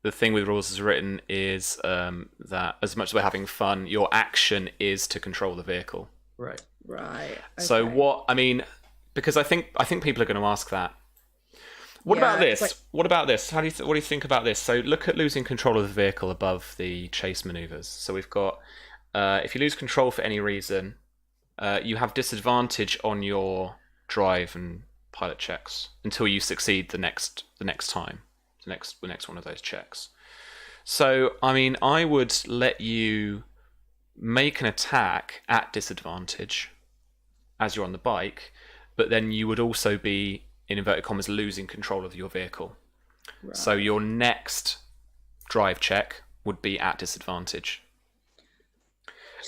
The thing with rules as written is that as much as we're having fun, your action is to control the vehicle. Right. Right. So okay. because I think people are going to ask that. What Yeah, about this? it's like- What about this? What do you think about this? So look at losing control of the vehicle above the chase maneuvers. So we've got if you lose control for any reason, you have disadvantage on your drive and pilot checks until you succeed the next time, the next one of those checks. So I mean, I would let you make an attack at disadvantage as you're on the bike, but then you would also be, in inverted commas, losing control of your vehicle. Right. So your next drive check would be at disadvantage.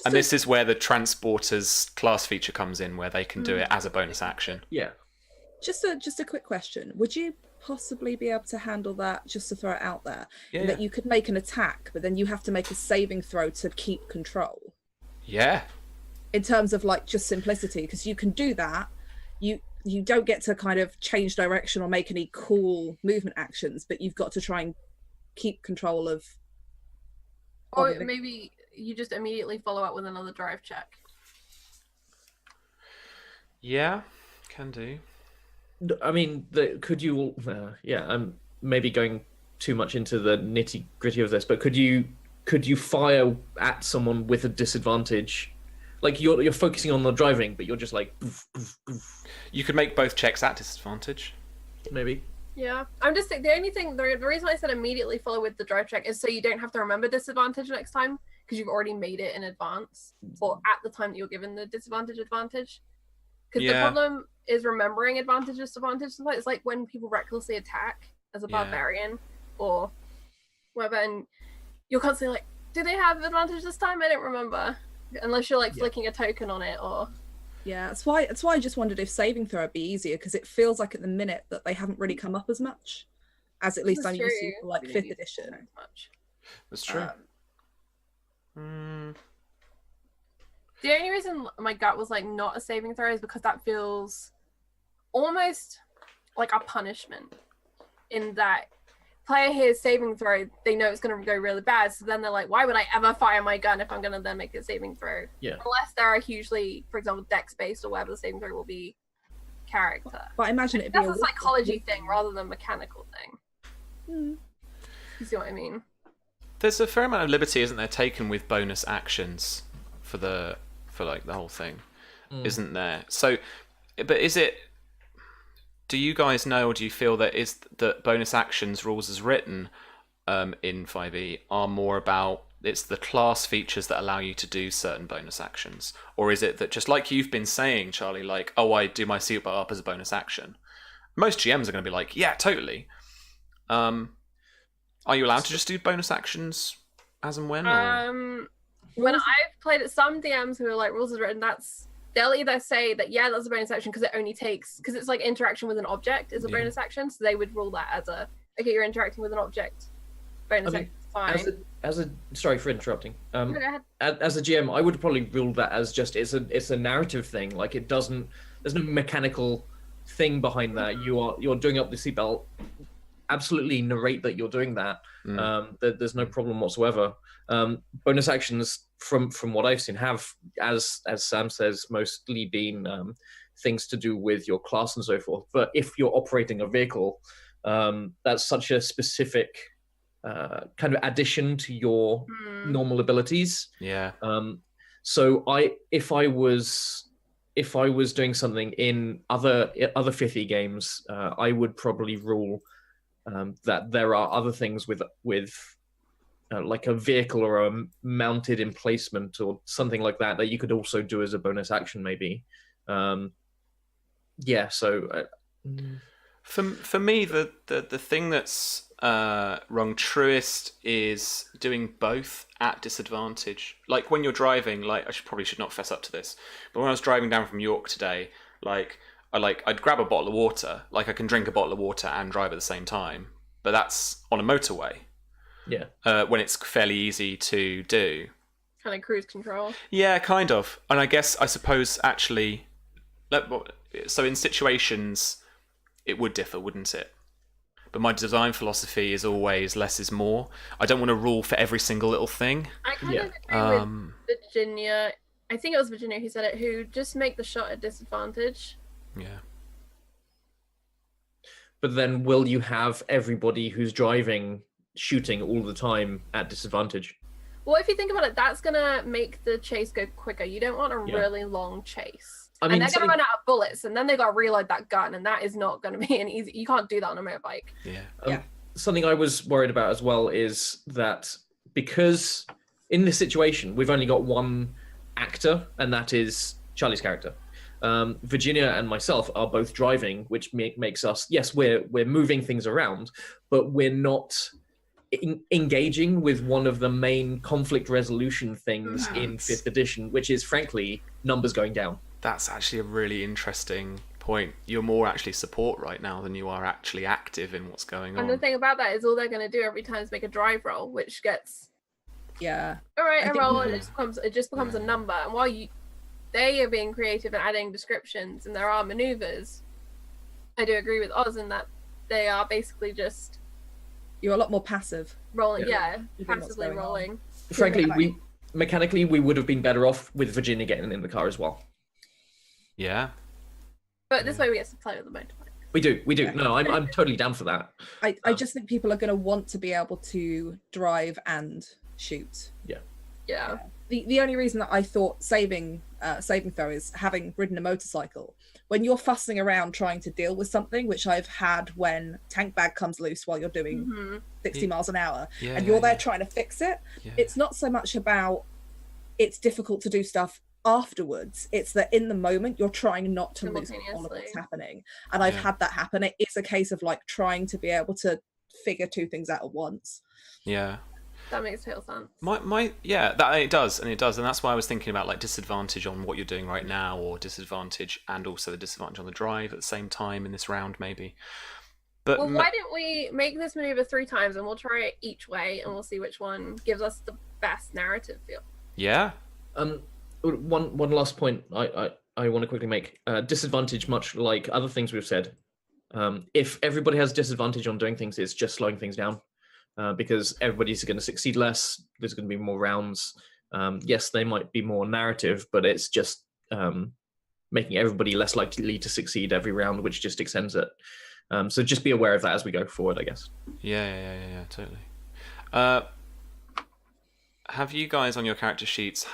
And this is where the transporter's class feature comes in, where they can do it as a bonus action. Yeah. Just a quick question. Would you possibly be able to handle that, just to throw it out there, Yeah. that you could make an attack, but then you have to make a saving throw to keep control? Yeah. In terms of like just simplicity, because you can do that. You don't get to kind of change direction or make any cool movement actions, but you've got to try and keep control of Or the- maybe you just immediately follow up with another drive check. Yeah, can do. I mean, could you? Yeah, I'm maybe going too much into the nitty gritty of this, but could you fire at someone with a disadvantage Like you're focusing on the driving, but you're just like poof, poof, poof, You could make both checks at disadvantage. maybe. Yeah, I'm just the only thing. The reason I said immediately follow with the drive check is so you don't have to remember disadvantage next time because you've already made it in advance or at the time that you're given the disadvantage advantage. Because the problem is remembering advantage disadvantage. Sometimes it's like when people recklessly attack as a barbarian or whatever, and you're constantly like, do they have advantage this time? I don't remember. Unless you're like flicking a token on it or. Yeah, that's why I just wondered if saving throw would be easier, because it feels like at the minute that they haven't really come up as much as at least I'm used to for like 5th edition. That's true. The only reason my gut was like not a saving throw is because that feels almost like a punishment in that player hears saving throw, they know it's going to go really bad, so then they're like, why would I ever fire my gun if I'm going to then make a saving throw? Yeah. Unless there are hugely, for example, dex based or whatever, the saving throw will be character. But I imagine it'd be That's a psychology thing rather than mechanical thing. You see what I mean? There's a fair amount of liberty, isn't there, taken with bonus actions for like the whole thing, isn't there? So, but is it? Do you guys know, or do you feel that bonus actions rules as written in 5e are more about it's the class features that allow you to do certain bonus actions, or is it that just like you've been saying, Charlie, like, oh, I do my seatbelt up as a bonus action? Most GMs are going to be like, yeah, totally. Are you allowed to just do bonus actions as and when? When I've played it, some DMs who are like rules as written, they'll either say that that's a bonus action because it's like interaction with an object is a bonus action, so they would rule that as okay, you're interacting with an object, bonus action, fine. Sorry for interrupting. Go ahead. As a GM, I would probably rule that as just it's a narrative thing. Like there's no mechanical thing behind that. You're doing up the seatbelt. Absolutely narrate that you're doing that. There's no problem whatsoever. Bonus actions, from what I've seen, have, as Sam says, mostly been things to do with your class and so forth. But if you're operating a vehicle, that's such a specific kind of addition to your normal abilities. Yeah. So if I was doing something in other 5e games, I would probably rule that there are other things with like a vehicle or a mounted emplacement or something like that you could also do as a bonus action, maybe. For me, the thing that's rung truest is doing both at disadvantage. Like when you're driving, like I probably should not fess up to this, but when I was driving down from York today, I'd grab a bottle of water. Like I can drink a bottle of water and drive at the same time, but that's on a motorway. Yeah. When it's fairly easy to do. Kind of cruise control. Yeah, kind of. And I suppose actually, so in situations, it would differ, wouldn't it? But my design philosophy is always less is more. I don't want to rule for every single little thing. I kind of agree with Virginia. I think it was Virginia who said it, who just make the shot at disadvantage. Yeah. But then will you have everybody who's driving shooting all the time at disadvantage? Well, if you think about it, that's going to make the chase go quicker. You don't want a really long chase. And they're going to run out of bullets, and then they got to reload that gun, and that is not going to be an easy... You can't do that on a motorbike. Yeah. Something I was worried about as well is that because in this situation, we've only got one actor, and that is Charlie's character. Virginia and myself are both driving, which makes us, yes, we're moving things around, but we're not engaging with one of the main conflict resolution things in 5th edition, which is frankly numbers going down. That's actually a really interesting point. You're more actually support right now than you are actually active in what's going on. And the thing about that is all they're going to do every time is make a drive roll, which gets all right, a roll, and it just becomes a number. And while they are being creative and adding descriptions, and there are maneuvers, I do agree with Oz in that they are basically just you're a lot more passive. Rolling, passively rolling. Frankly, mechanically we would have been better off with Virginia getting in the car as well. Yeah. But this way we get to play with the motorbike. We do. Yeah. No, I'm totally down for that. I just think people are going to want to be able to drive and shoot. Yeah. Yeah. The only reason that I thought saving saving throw is having ridden a motorcycle. When you're fussing around trying to deal with something, which I've had when tank bag comes loose while you're doing 60 miles an hour, and you're there trying to fix it, it's not so much about it's difficult to do stuff afterwards, it's that in the moment you're trying not to lose all of what's happening. And I've had that happen. It is a case of like trying to be able to figure two things out at once. That makes total sense. It does, and that's why I was thinking about like disadvantage on what you're doing right now, or disadvantage and also the disadvantage on the drive at the same time in this round, maybe. But why don't we make this maneuver 3 times and we'll try it each way and we'll see which one gives us the best narrative feel. Yeah. One last point I want to quickly make. Disadvantage, much like other things we've said. If everybody has disadvantage on doing things, it's just slowing things down. Because everybody's going to succeed less. There's going to be more rounds. Yes, they might be more narrative, but it's just making everybody less likely to succeed every round, which just extends it. So just be aware of that as we go forward, I guess. Yeah, totally. Have you guys on your character sheets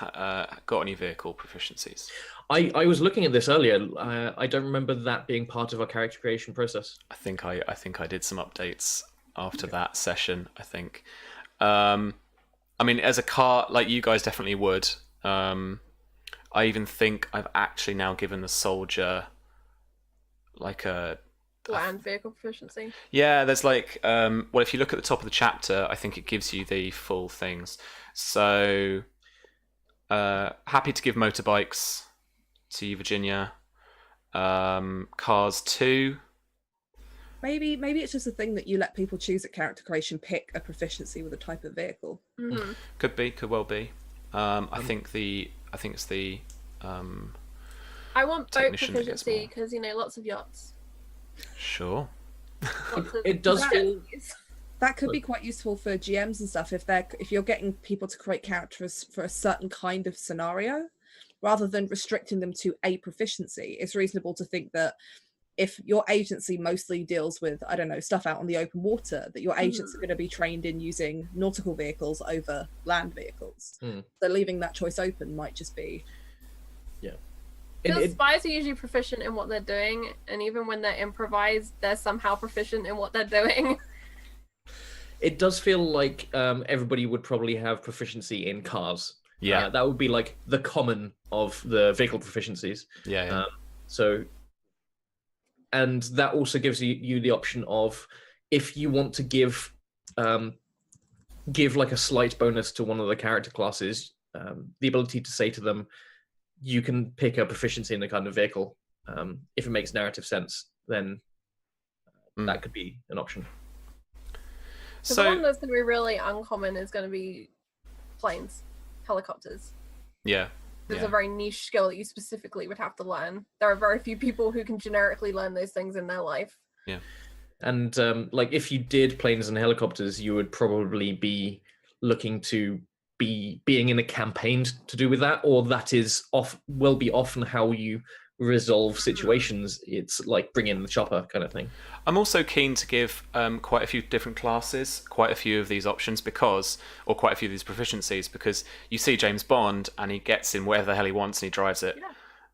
got any vehicle proficiencies? I was looking at this earlier. I don't remember that being part of our character creation process. I think I did some updates after that session, I think. I mean, as a car, like you guys definitely would. I even think I've actually now given the soldier like a land vehicle proficiency. Yeah, there's like well, if you look at the top of the chapter, I think it gives you the full things. So happy to give motorbikes to you, Virginia. Cars 2. Maybe it's just a thing that you let people choose at character creation, pick a proficiency with a type of vehicle. Could well be. I think it's the I want boat proficiency because lots of yachts. Sure. It does feel that could be quite useful for GMs and stuff if you're getting people to create characters for a certain kind of scenario, rather than restricting them to a proficiency. It's reasonable to think that if your agency mostly deals with, I don't know, stuff out on the open water, that your agents are going to be trained in using nautical vehicles over land vehicles. So leaving that choice open might just be... Because spies are usually proficient in what they're doing, and even when they're improvised, they're somehow proficient in what they're doing. It does feel like everybody would probably have proficiency in cars. Yeah. That would be like the common of the vehicle proficiencies. Yeah. And that also gives you the option of, if you want to give like a slight bonus to one of the character classes, the ability to say to them, you can pick a proficiency in the kind of vehicle. If it makes narrative sense, then that could be an option. So the one that's going to be really uncommon is going to be planes, helicopters. Yeah. There's a very niche skill that you specifically would have to learn. There are very few people who can generically learn those things in their life. Yeah. And like if you did planes and helicopters, you would probably be looking to be being in a campaign to do with that, or that will be often how you resolve situations. It's like bring in the chopper kind of thing. I'm also keen to give quite a few different classes, quite a few of these options or quite a few of these proficiencies, because you see James Bond and he gets in wherever the hell he wants and he drives it.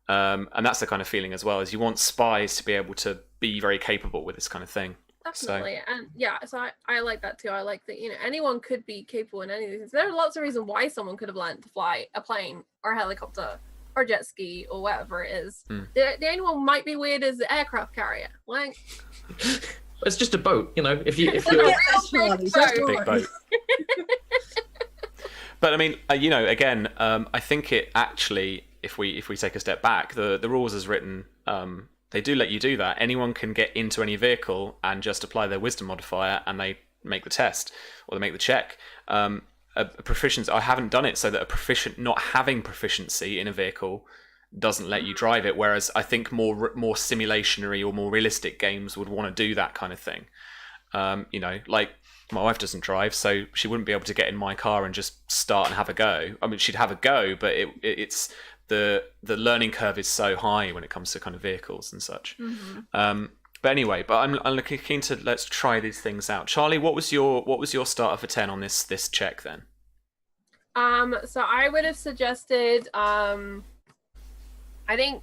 Yeah. And that's the kind of feeling as well, is you want spies to be able to be very capable with this kind of thing. Definitely. So I like that too. I like that, anyone could be capable in any of these things. There are lots of reasons why someone could have learned to fly a plane or a helicopter or jet ski or whatever it is. The only one might be weird is the aircraft carrier. Like, it's just a boat, if you're big boat. But I mean, again, I think it actually, if we take a step back, the rules as written, they do let you do that. Anyone can get into any vehicle and just apply their wisdom modifier, and they make the test or they make the check. A proficiency, I haven't done it so that a proficient not having proficiency in a vehicle doesn't let you drive it, whereas I think more simulationary or more realistic games would want to do that kind of thing. Like my wife doesn't drive, so she wouldn't be able to get in my car and just start and have a go. I mean, she'd have a go, but it's the learning curve is so high when it comes to kind of vehicles and such. But anyway, I'm looking keen to let's try these things out. Charlie, what was your starter for 10 on this check then? So I would have suggested I think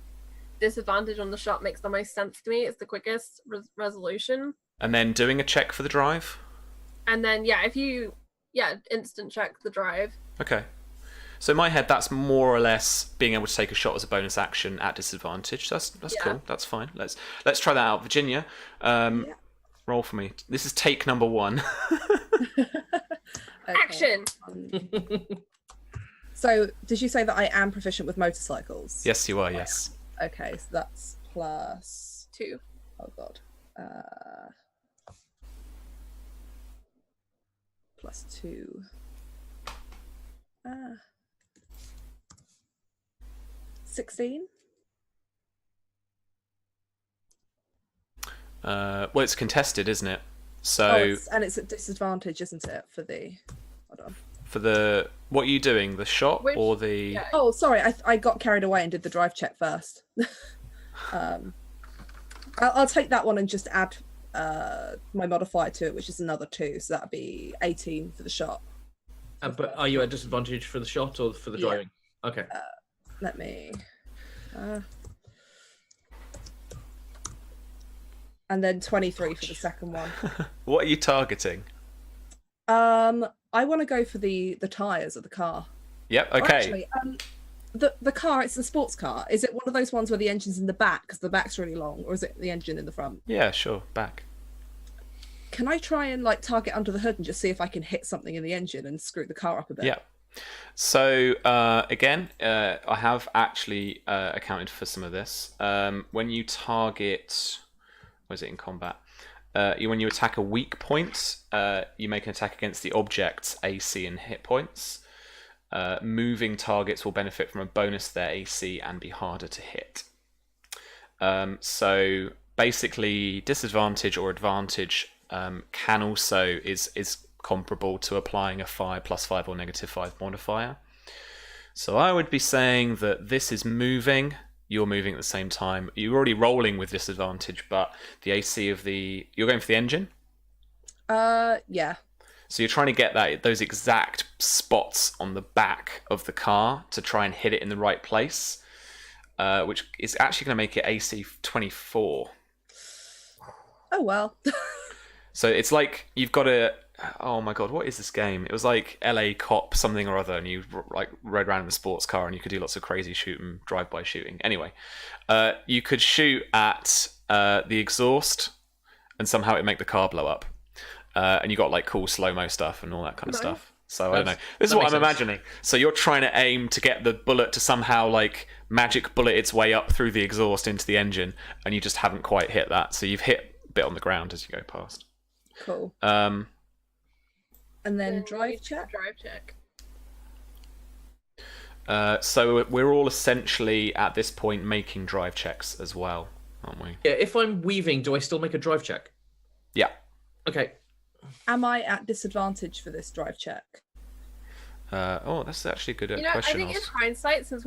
disadvantage on the shot makes the most sense to me. It's the quickest resolution. And then doing a check for the drive. And then if you instant check the drive. Okay. So in my head, that's more or less being able to take a shot as a bonus action at disadvantage. That's cool. That's fine. Let's try that out, Virginia. Roll for me. This is take number 1. Action. So, did you say that I am proficient with motorcycles? Yes, you are. Yes. Okay, so that's plus 2. Oh god. Plus 2. 16. Well, it's contested, isn't it? So it's at disadvantage, isn't it? For the hold on. For the what are you doing? The shot or the? Yeah. Oh, sorry, I got carried away and did the drive check first. I'll take that one and just add my modifier to it, which is another 2, so that'd be 18 for the shot. But are you at disadvantage for the shot or for the driving? Okay. Let me. And then 23 for the second one. What are you targeting? I want to go for the tires of the car. Yep. Okay. Or actually, the car, it's a sports car. Is it one of those ones where the engine's in the back because the back's really long, or is it the engine in the front? Yeah, sure. Back. Can I try and target under the hood and just see if I can hit something in the engine and screw the car up a bit? Yeah. So again, I have actually accounted for some of this. When you target, was it in combat? When you attack a weak point, you make an attack against the object's AC and hit points. Moving targets will benefit from a bonus to their AC and be harder to hit. So basically, disadvantage or advantage can also is comparable to applying a 5 +5 or -5 modifier. So I would be saying that this is moving. You're moving at the same time. You're already rolling with disadvantage, but the AC of you're going for the engine? Yeah. So you're trying to get those exact spots on the back of the car to try and hit it in the right place, which is actually going to make it AC 24. Oh, well. So it's like you've got to... Oh my god, what is this game? It was like LA Cop something or other, and you rode around in a sports car and you could do lots of crazy shooting, drive-by shooting. Anyway, you could shoot at the exhaust and somehow it'd make the car blow up. And you got cool slow-mo stuff and all that kind of stuff. So I don't know. This is what I'm imagining. So you're trying to aim to get the bullet to somehow magic bullet its way up through the exhaust into the engine, and you just haven't quite hit that. So you've hit a bit on the ground as you go past. Cool. And then drive check. So we're all essentially at this point making drive checks as well, aren't we? Yeah. If I'm weaving, do I still make a drive check? Yeah. Okay. Am I at disadvantage for this drive check? That's actually a good question. I think in hindsight, since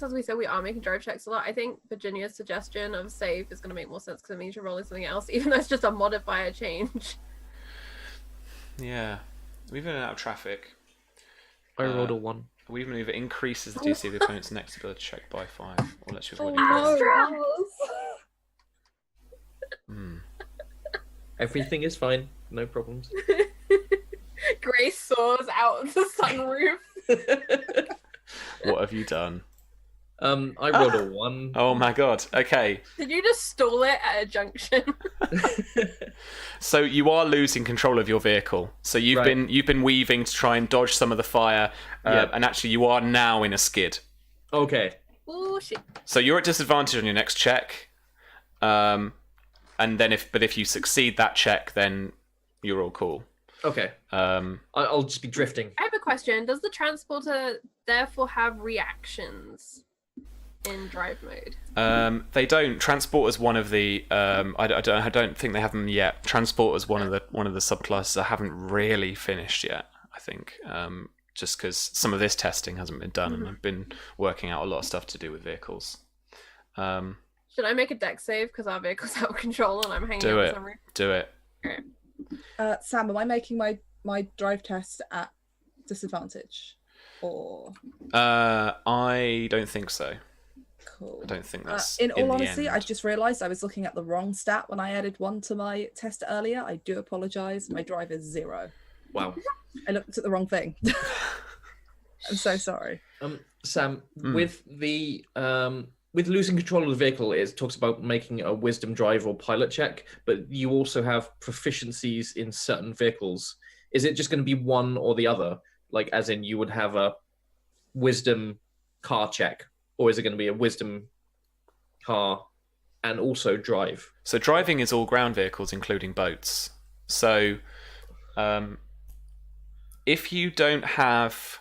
as we said we are making drive checks a lot, I think Virginia's suggestion of save is going to make more sense because it means you're rolling something else, even though it's just a modifier change. Yeah. Weaving out of traffic. I rolled a 1. Weave maneuver increases the DC of the opponent's next ability check by 5, or lets you avoid Everything is fine. No problems. Grace soars out of the sunroof. What have you done? I rolled a 1. Oh my god. Okay. Did you just stall it at a junction? So you are losing control of your vehicle. So you've been weaving to try and dodge some of the fire, and actually you are now in a skid. Okay. Oh shit. So you're at disadvantage on your next check. And then if you succeed that check, then you're all cool. Okay. I'll just be drifting. I have a question. Does the transporter therefore have reactions in drive mode? They don't. Transport is one of the. I don't think they have them yet. Transport is one of the subclasses I haven't really finished yet. I think just because some of this testing hasn't been done, and I've been working out a lot of stuff to do with vehicles. Should I make a deck save because our vehicle's out of control and I'm hanging out somewhere? Do it. Okay. Sam, am I making my drive test at disadvantage, or? I don't think so. Cool. I don't think that's in all the honesty, I end. just realised I was looking at the wrong stat when I added 1 to my test earlier. I do apologise. My drive is 0. Wow. I looked at the wrong thing. I'm so sorry. Sam, with losing control of the vehicle, it talks about making a wisdom drive or pilot check, but you also have proficiencies in certain vehicles. Is it just going to be one or the other? Like, as in, you would have a wisdom car check, or is it going to be a wisdom car and also drive? So driving is all ground vehicles, including boats. So, if you don't have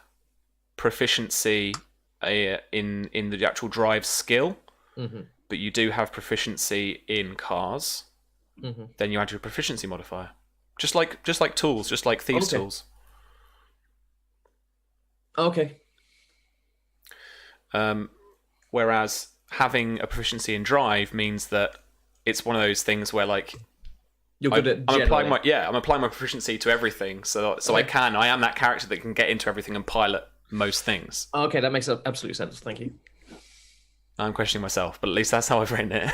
proficiency in the actual drive skill, but you do have proficiency in cars, then you add your proficiency modifier, just like tools, just like thieves' tools. Okay. Whereas having a proficiency in drive means that it's one of those things where like you're good at I'm applying my proficiency to everything, so okay. I am that character that can get into everything and pilot most things. Okay, that makes absolute sense. Thank you. I'm questioning myself, but at least that's how I've written it.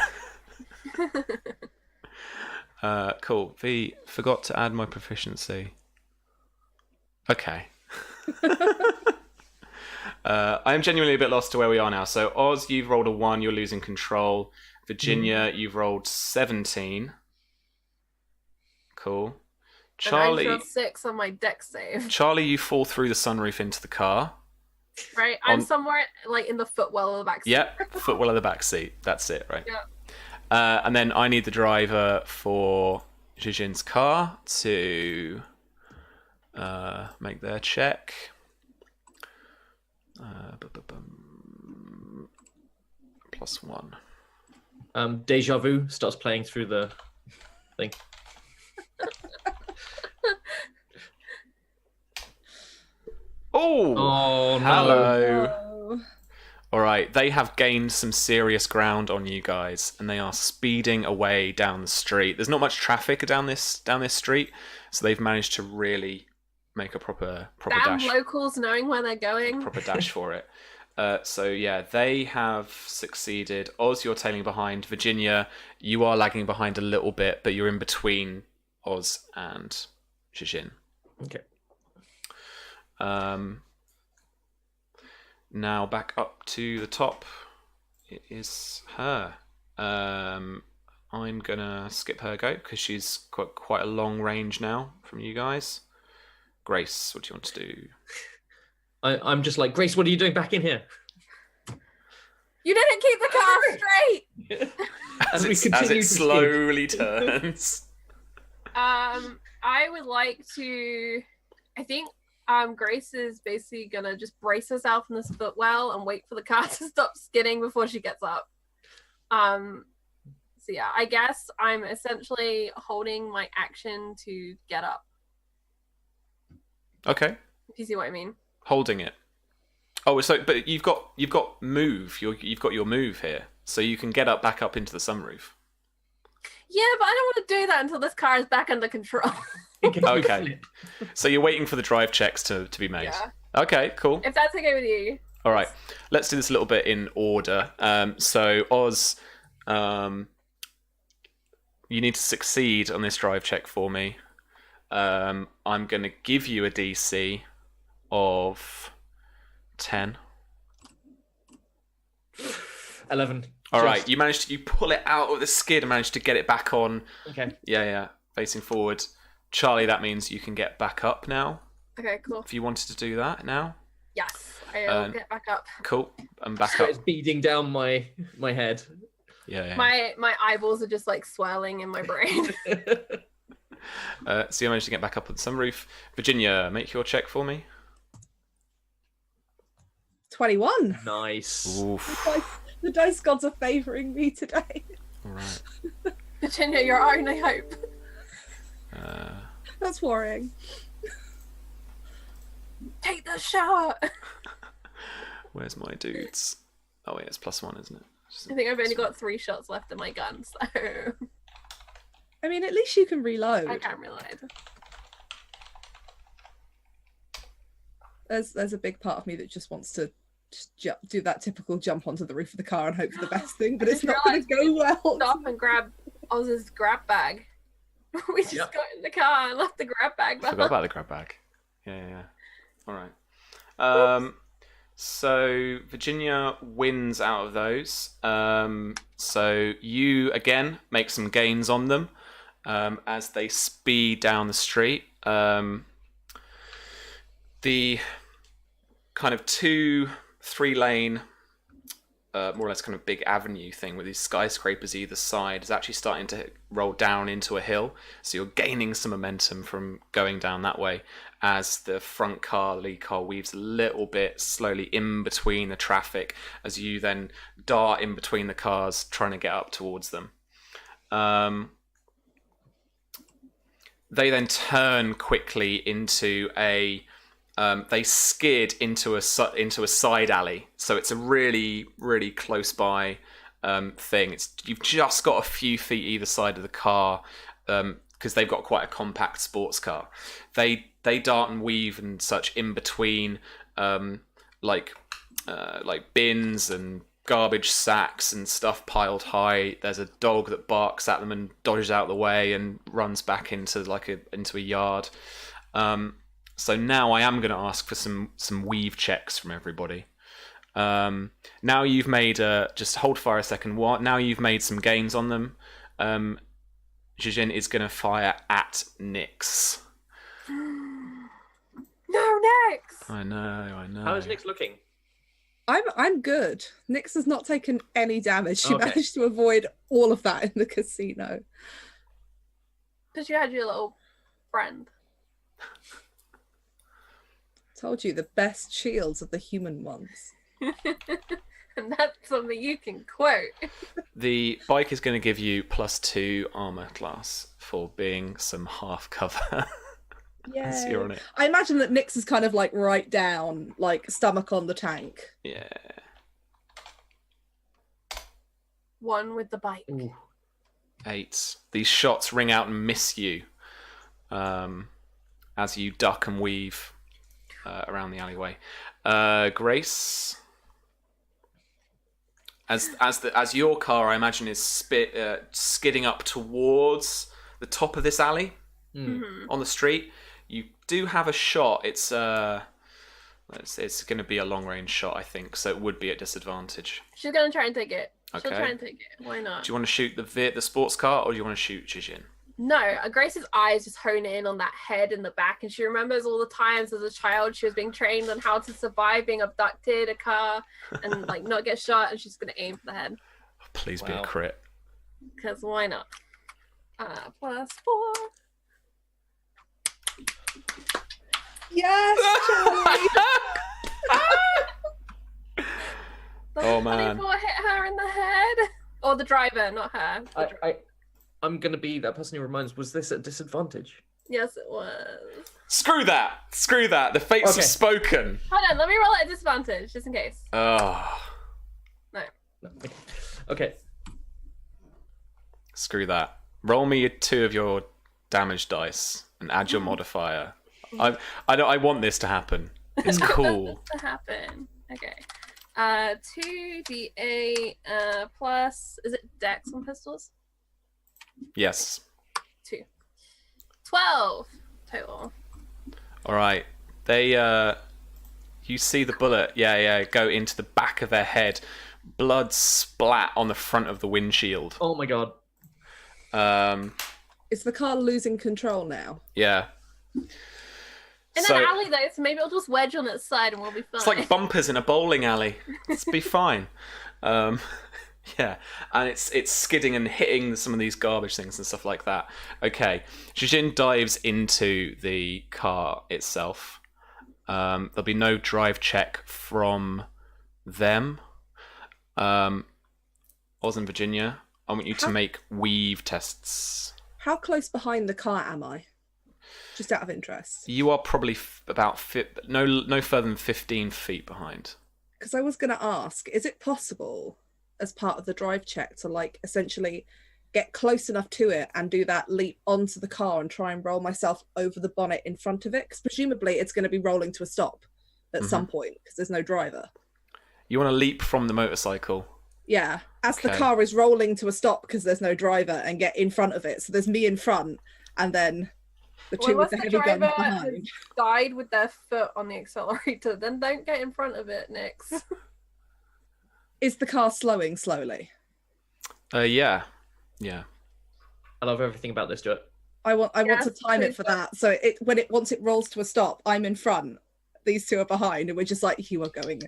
Cool. V, forgot to add my proficiency. Okay. I am genuinely a bit lost to where we are now. So Oz, you've rolled a 1, you're losing control. Virginia, you've rolled 17. Cool. Charlie, and I rolled 6 on my dex save. Charlie, you fall through the sunroof into the car. Right, I'm somewhere like in the footwell of the back seat. Yep, footwell of the back seat. That's it, right? Yeah. And then I need the driver for Jijin's car to make their check. +1. Deja Vu starts playing through the thing. Oh, no. Hello. Oh. All right, they have gained some serious ground on you guys, and they are speeding away down the street. There's not much traffic down this street, so they've managed to really make a proper Damn dash. locals knowing where they're going. Proper dash for it. So yeah, they have succeeded. Oz, you're tailing behind. Virginia, you are lagging behind a little bit, but you're in between Oz and Jijin. Okay. Now back up to the top. It is her. I'm gonna skip her go because she's got quite a long range now from you guys. Grace, what do you want to do? I'm just like, Grace, what are you doing back in here? You didn't keep the car straight. as it slowly turns. I would like to. I think Grace is basically gonna just brace herself in this footwell and wait for the car to stop skidding before she gets up. So yeah, I guess I'm essentially holding my action to get up. Okay. If you see what I mean. Holding it. Oh, so but you've got move. You've got your move here, so you can get up back up into the sunroof. Yeah, but I don't want to do that until this car is back under control. Okay. So you're waiting for the drive checks to be made. Yeah. Okay, cool. If that's okay with you. All right. Let's do this a little bit in order. So Oz, you need to succeed on this drive check for me. I'm going to give you a DC of 10. 11. All right, you pull it out of the skid and manage to get it back on. Okay. Yeah, facing forward. Charlie, that means you can get back up now. Okay, cool. If you wanted to do that now. Yes, I'll get back up. Cool, and back up. It's beating down my head. Yeah. My eyeballs are just like swirling in my brain. So you managed to get back up on the sunroof. Virginia, make your check for me. 21. Nice. Oof. The dice gods are favouring me today. All right. Virginia, your own, I hope. That's worrying. Take the shower. Where's my dudes? Oh wait, it's +1, isn't it? I think I've only got 3 shots left in my gun, so I mean, at least you can reload. I can reload. There's a big part of me that just wants to just do that typical jump onto the roof of the car and hope for the best thing, but I it's just not going to go well. Stop and grab Oz's grab bag. We just got in the car and left the grab bag I behind. forgot about the grab bag. Yeah. All right. So Virginia wins out of those. So you again make some gains on them as they speed down the street. The kind of 2-3 lane, more or less kind of big avenue thing with these skyscrapers either side is actually starting to roll down into a hill. So you're gaining some momentum from going down that way as the front car, lead car, weaves a little bit slowly in between the traffic as you then dart in between the cars trying to get up towards them. They then turn quickly into they skid into a side alley, so it's a really, really close by thing. You've just got a few feet either side of the car because they've got quite a compact sports car. They dart and weave and such in between like bins and garbage sacks and stuff piled high. There's a dog that barks at them and dodges out of the way and runs back into a yard. So now I am going to ask for some weave checks from everybody. Now you've made just hold fire a second. Now you've made some gains on them. Jijin is going to fire at Nyx. No, Nyx! I know. How is Nyx looking? I'm good. Nyx has not taken any damage. She Okay. managed to avoid all of that in the casino. Because you had your little friend. Told you, the best shields are the human ones. And that's something you can quote. The bike is going to give you +2 armor class for being some half cover. As you're on it. I imagine that Nyx is kind of like right down, like stomach on the tank. Yeah. 1 with the bike. Ooh. 8. These shots ring out and miss you as you duck and weave around the alleyway. Grace, as your car, I imagine, is skidding up towards the top of this alley on the street. You do have a shot. It's going to be a long range shot, I think, so it would be at disadvantage. She's going to try and take it. Okay. She'll try and take it. Why not? Do you want to shoot the sports car, or do you want to shoot Jijin? No, Grace's eyes just hone in on that head in the back, and she remembers all the times as a child she was being trained on how to survive being abducted, a car, and like not get shot, and she's gonna aim for the head. Please be a Wow. crit. Because why not? +4. Yes, Charlie! The Oh, man. 24 hit her in the head, or the driver, not her. The dri- I'm gonna be that person who reminds. Was this at disadvantage? Yes, it was. Screw that! The fates Okay. have spoken. Hold on, let me roll at disadvantage just in case. Oh, No. Okay. screw that. Roll me 2 of your damage dice and add your modifier. I want this to happen. It's cool. To happen. Okay. 2d8 plus. Is it Dex on pistols? Yes. 2. 12 total. All right. They you see the bullet, go into the back of their head. Blood splat on the front of the windshield. Oh my god. Is the car losing control now? Yeah. In So- an alley though, so maybe it'll just wedge on its side and we'll be fine. It's like bumpers in a bowling alley. It's be fine. Yeah, and it's skidding and hitting some of these garbage things and stuff like that. Okay, Jijin dives into the car itself. There'll be no drive check from them. Oz and Virginia, I want you to make weave tests. How close behind the car am I? Just out of interest. You are probably about no further than 15 feet behind. Because I was going to ask, is it possible as part of the drive check to like essentially get close enough to it and do that leap onto the car and try and roll myself over the bonnet in front of it? Because presumably it's going to be rolling to a stop at some point because there's no driver. You want to leap from the motorcycle. Yeah, as the Okay. car is rolling to a stop because there's no driver, and get in front of it. So there's me in front, and then the two Well, with the unless heavy the guns driver behind. has died with their foot on the accelerator, then don't get in front of it, Nix. Is the car slowing slowly? Yeah. I love everything about this, Stuart. I want to Yes, time it please for do. that. So once it rolls to a stop, I'm in front. These two are behind, and we're just like, you are going.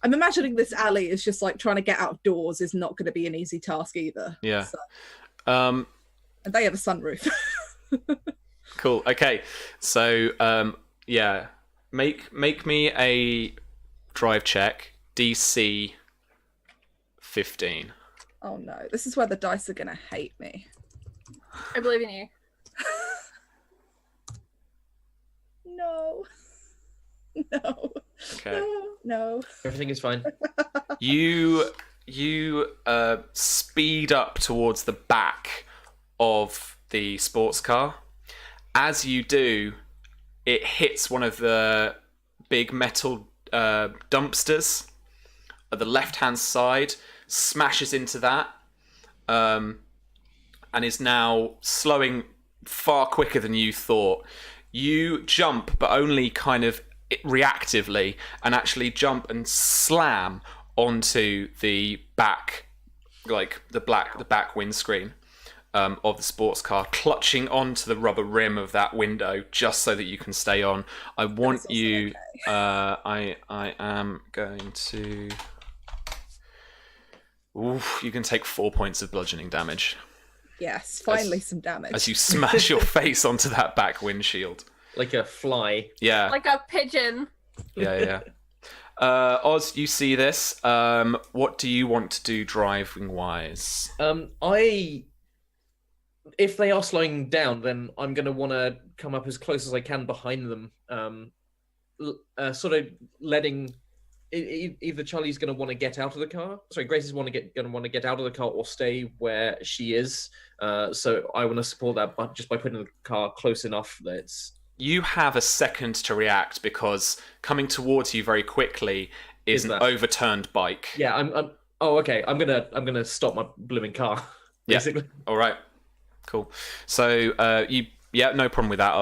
I'm imagining this alley is just like trying to get outdoors is not going to be an easy task either. Yeah. So, And they have a sunroof. cool. Okay. So yeah, make me a drive check. DC 15. Oh no, this is where the dice are going to hate me. I believe in you. No. No. Okay. No. Everything is fine. You speed up towards the back of the sports car. As you do, it hits one of the big metal dumpsters at the left-hand side, smashes into that, and is now slowing far quicker than you thought. You jump, but only kind of reactively, and actually jump and slam onto the back, like the back windscreen of the sports car, clutching onto the rubber rim of that window just so that you can stay on. I want also you. I am going to. Oof, you can take 4 points of bludgeoning damage Yes, finally some damage. as you smash your face onto that back windshield. Like a fly. Yeah. Like a pigeon. Yeah. Oz, you see this. What do you want to do driving wise? If they are slowing down, then I'm going to want to come up as close as I can behind them, sort of letting either Charlie's going to want to get out of the car. Sorry, Grace is going to want to get out of the car or stay where she is. So I want to support that, just by putting the car close enough that it's. You have a second to react because coming towards you very quickly is an overturned bike. Yeah, I'm. Oh, okay. I'm gonna stop my blooming car. Basically. Yeah. All right. Cool. So no problem with that.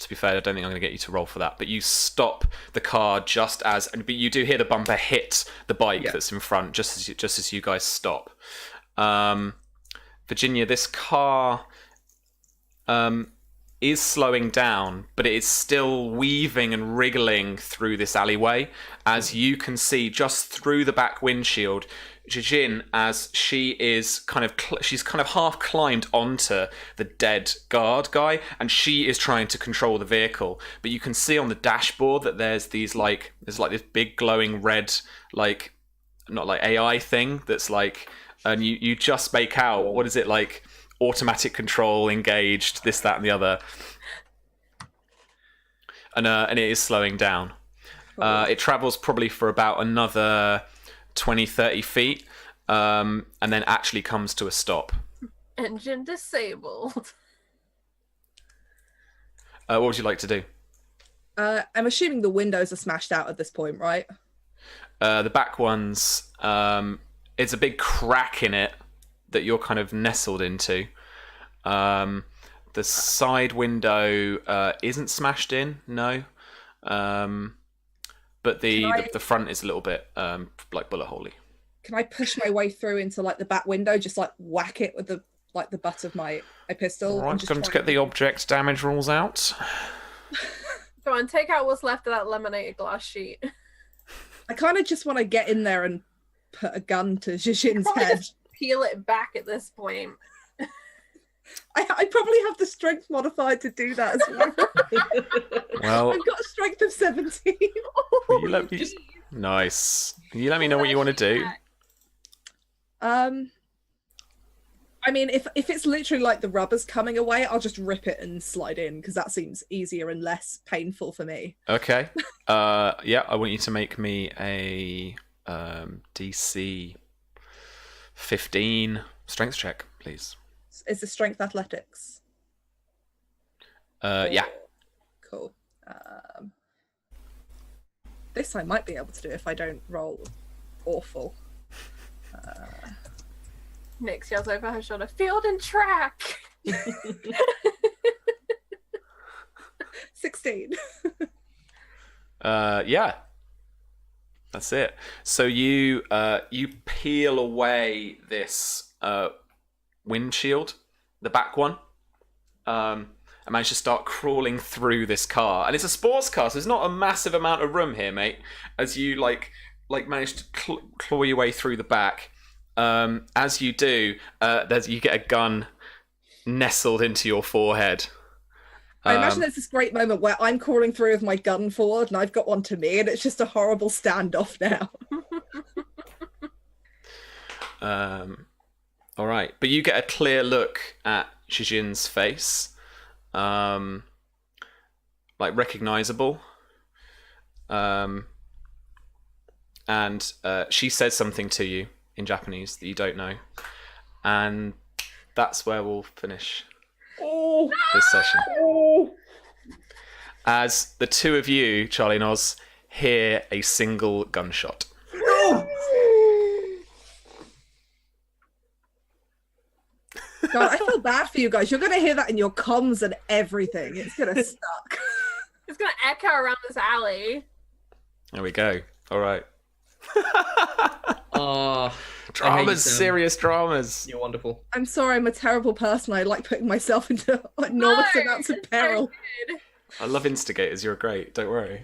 To be fair, I don't think I'm going to get you to roll for that. But you stop the car but you do hear the bumper hit the bike that's in front, just as you guys stop. Virginia, this car is slowing down, but it is still weaving and wriggling through this alleyway. As you can see, just through the back windshield, Jijin, as she is she's kind of half climbed onto the dead guard guy, and she is trying to control the vehicle. But you can see on the dashboard that there's this big glowing red, not like AI thing that's like, and you just make out, what is it like? Automatic control engaged, this, that, and the other, and it is slowing down. It travels probably for about another 20-30 feet, and then actually comes to a stop. Engine disabled. What would you like to do? I'm assuming the windows are smashed out at this point, right? The back ones, it's a big crack in it that you're kind of nestled into. The side window isn't smashed in, no. But the front is a little bit like bullet holey. Can I push my way through into like the back window, just like whack it with the butt of my pistol? I'm going to get the object damage rules out. Go on, take out what's left of that laminated glass sheet. I kind of just want to get in there and put a gun to Jijin's Probably head. just peel it back at this point. I probably have the strength modified to do that as well. Well, I've got a strength of 17. Nice. You let me know what you want to do. I mean, if it's literally like the rubber's coming away, I'll just rip it and slide in because that seems easier and less painful for me. Okay. Yeah, I want you to make me a DC 15 strength check, please. Is the strength athletics? Yeah. Cool. This I might be able to do if I don't roll awful. Nick yells over her shoulder, field and track! 16. Yeah. That's it. So you peel away this windshield, the back one, and manage to start crawling through this car. And it's a sports car, so there's not a massive amount of room here, mate. As you like manage to claw your way through the back. As you do, you get a gun nestled into your forehead. I imagine there's this great moment where I'm crawling through with my gun forward and I've got one to me and it's just a horrible standoff now. All right, but you get a clear look at Shijin's face, like recognizable, and she says something to you in Japanese that you don't know, and that's where we'll finish this session. As the two of you, Charlie and Oz, hear a single gunshot. God, I feel bad for you guys. You're going to hear that in your comms and everything. It's going to suck. It's gonna echo around this alley. There we go. All right. I hate you, Dramas, Sam. serious dramas. You're wonderful. I'm sorry, I'm a terrible person. I like putting myself into enormous amounts of it's so peril. good. I love instigators. You're great. Don't worry.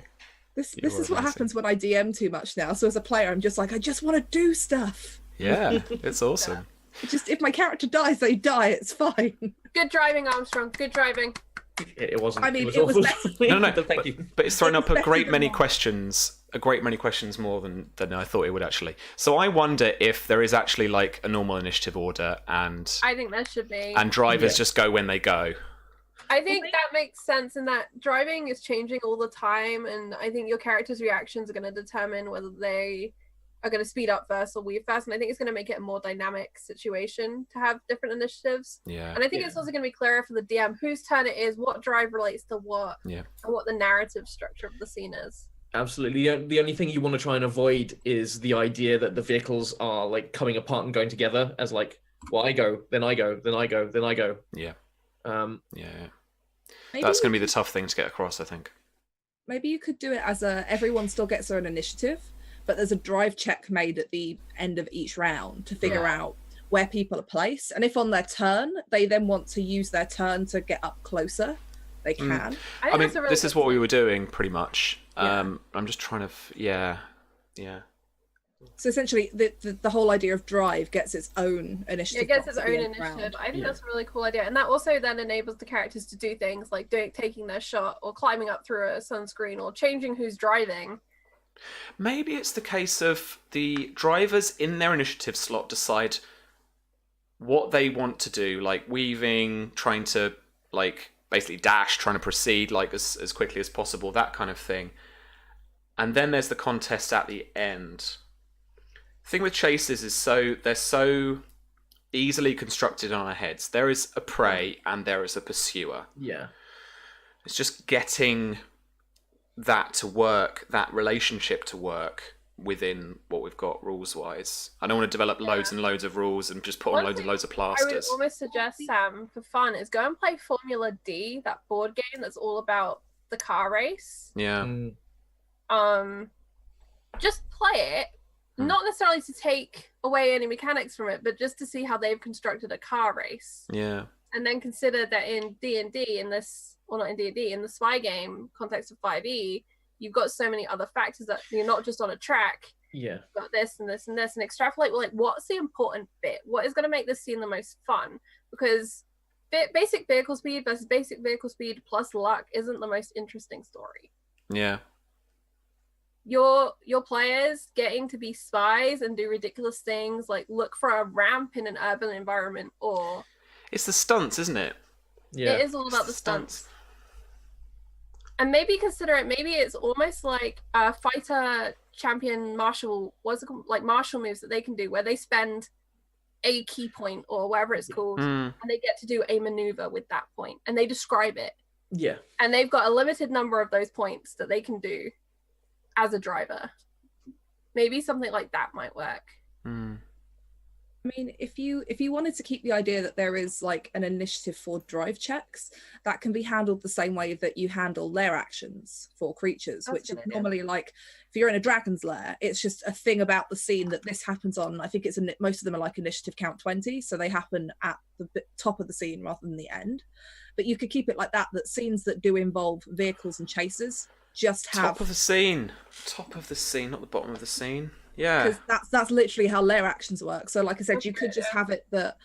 This You is are what amazing. happens when I DM too much now. So as a player, I'm just like, I just want to do stuff. Yeah, it's awesome. It's just if my character dies, they die. It's fine. Good driving, Armstrong. Good driving. It wasn't. I mean, it it was was awful. No, But thank you. but it's thrown It up was a better great than many mine. questions. A great many questions more than I thought it would actually. So I wonder if there is actually like a normal initiative order and I think there should be. drivers Yeah. just go when they go. I think that makes sense in that driving is changing all the time, and I think your character's reactions are going to determine whether they are going to speed up first or weave first. And I think it's going to make it a more dynamic situation to have different initiatives. Yeah. And I think Yeah. it's also going to be clearer for the DM whose turn it is, what drive relates to what, Yeah. and what the narrative structure of the scene is. Absolutely. The only thing you want to try and avoid is the idea that the vehicles are like coming apart and going together as like, well, I go, then I go, then I go, then I go. Yeah. Um, Yeah. Maybe That's going to you be the tough thing to get across, I think. Maybe you could do it as everyone still gets their own initiative, but there's a drive check made at the end of each round to figure out where people are placed. And if on their turn, they then want to use their turn to get up closer, they can. I, think I mean, that's a really this is good what we point. were doing pretty much. Yeah. I'm just trying to, yeah. So essentially, the whole idea of drive gets its own initiative. It gets its box at the own end of the initiative. round. I think Yeah. that's a really cool idea, and that also then enables the characters to do things like taking their shot, or climbing up through a sunscreen, or changing who's driving. Maybe it's the case of the drivers in their initiative slot decide what they want to do, like weaving, trying to like basically dash, trying to proceed like as quickly as possible, that kind of thing. And then there's the contest at the end. The thing with chases is they're so easily constructed on our heads. There is a prey and there is a pursuer. yeah. It's just getting that to work, that relationship to work within what we've got rules wise. I don't want to develop loads and loads of rules and just put on One loads and thing loads of I would plasters. almost suggest, Sam, for fun, is go and play Formula D, that board game that's all about the car race. Yeah. Mm, Just play it, not necessarily to take away any mechanics from it, but just to see how they've constructed a car race. Yeah. And then consider that in D&D, in this, or not in D&D, in the spy game context of 5e, you've got so many other factors that you're not just on a track. yeah. You've got this and this and this, and extrapolate, like, what's the important bit? What is going to make this scene the most fun? Because basic vehicle speed versus basic vehicle speed plus luck isn't the most interesting story. Yeah. Your players getting to be spies and do ridiculous things like look for a ramp in an urban environment, or It's the stunts, isn't it? Yeah. it is all about the stunts. And maybe consider it, maybe it's almost like a fighter champion martial, what's it called? Like martial moves that they can do where they spend a key point or whatever it's called, Mm. and they get to do a maneuver with that point, and they describe it. Yeah. And they've got a limited number of those points that they can do. as a driver. Maybe something like that might work. I mean, if you wanted to keep the idea that there is like an initiative for drive checks, that can be handled the same way that you handle lair actions for creatures, That's which a good is idea. normally like if you're in a dragon's lair, it's just a thing about the scene that this happens on. I think most of them are like initiative count 20, so they happen at the top of the scene rather than the end. But you could keep it like that scenes that do involve vehicles and chases just have Top of the scene, not the bottom of the scene. Yeah, because that's literally how lair actions work. So like I said, you could just have it that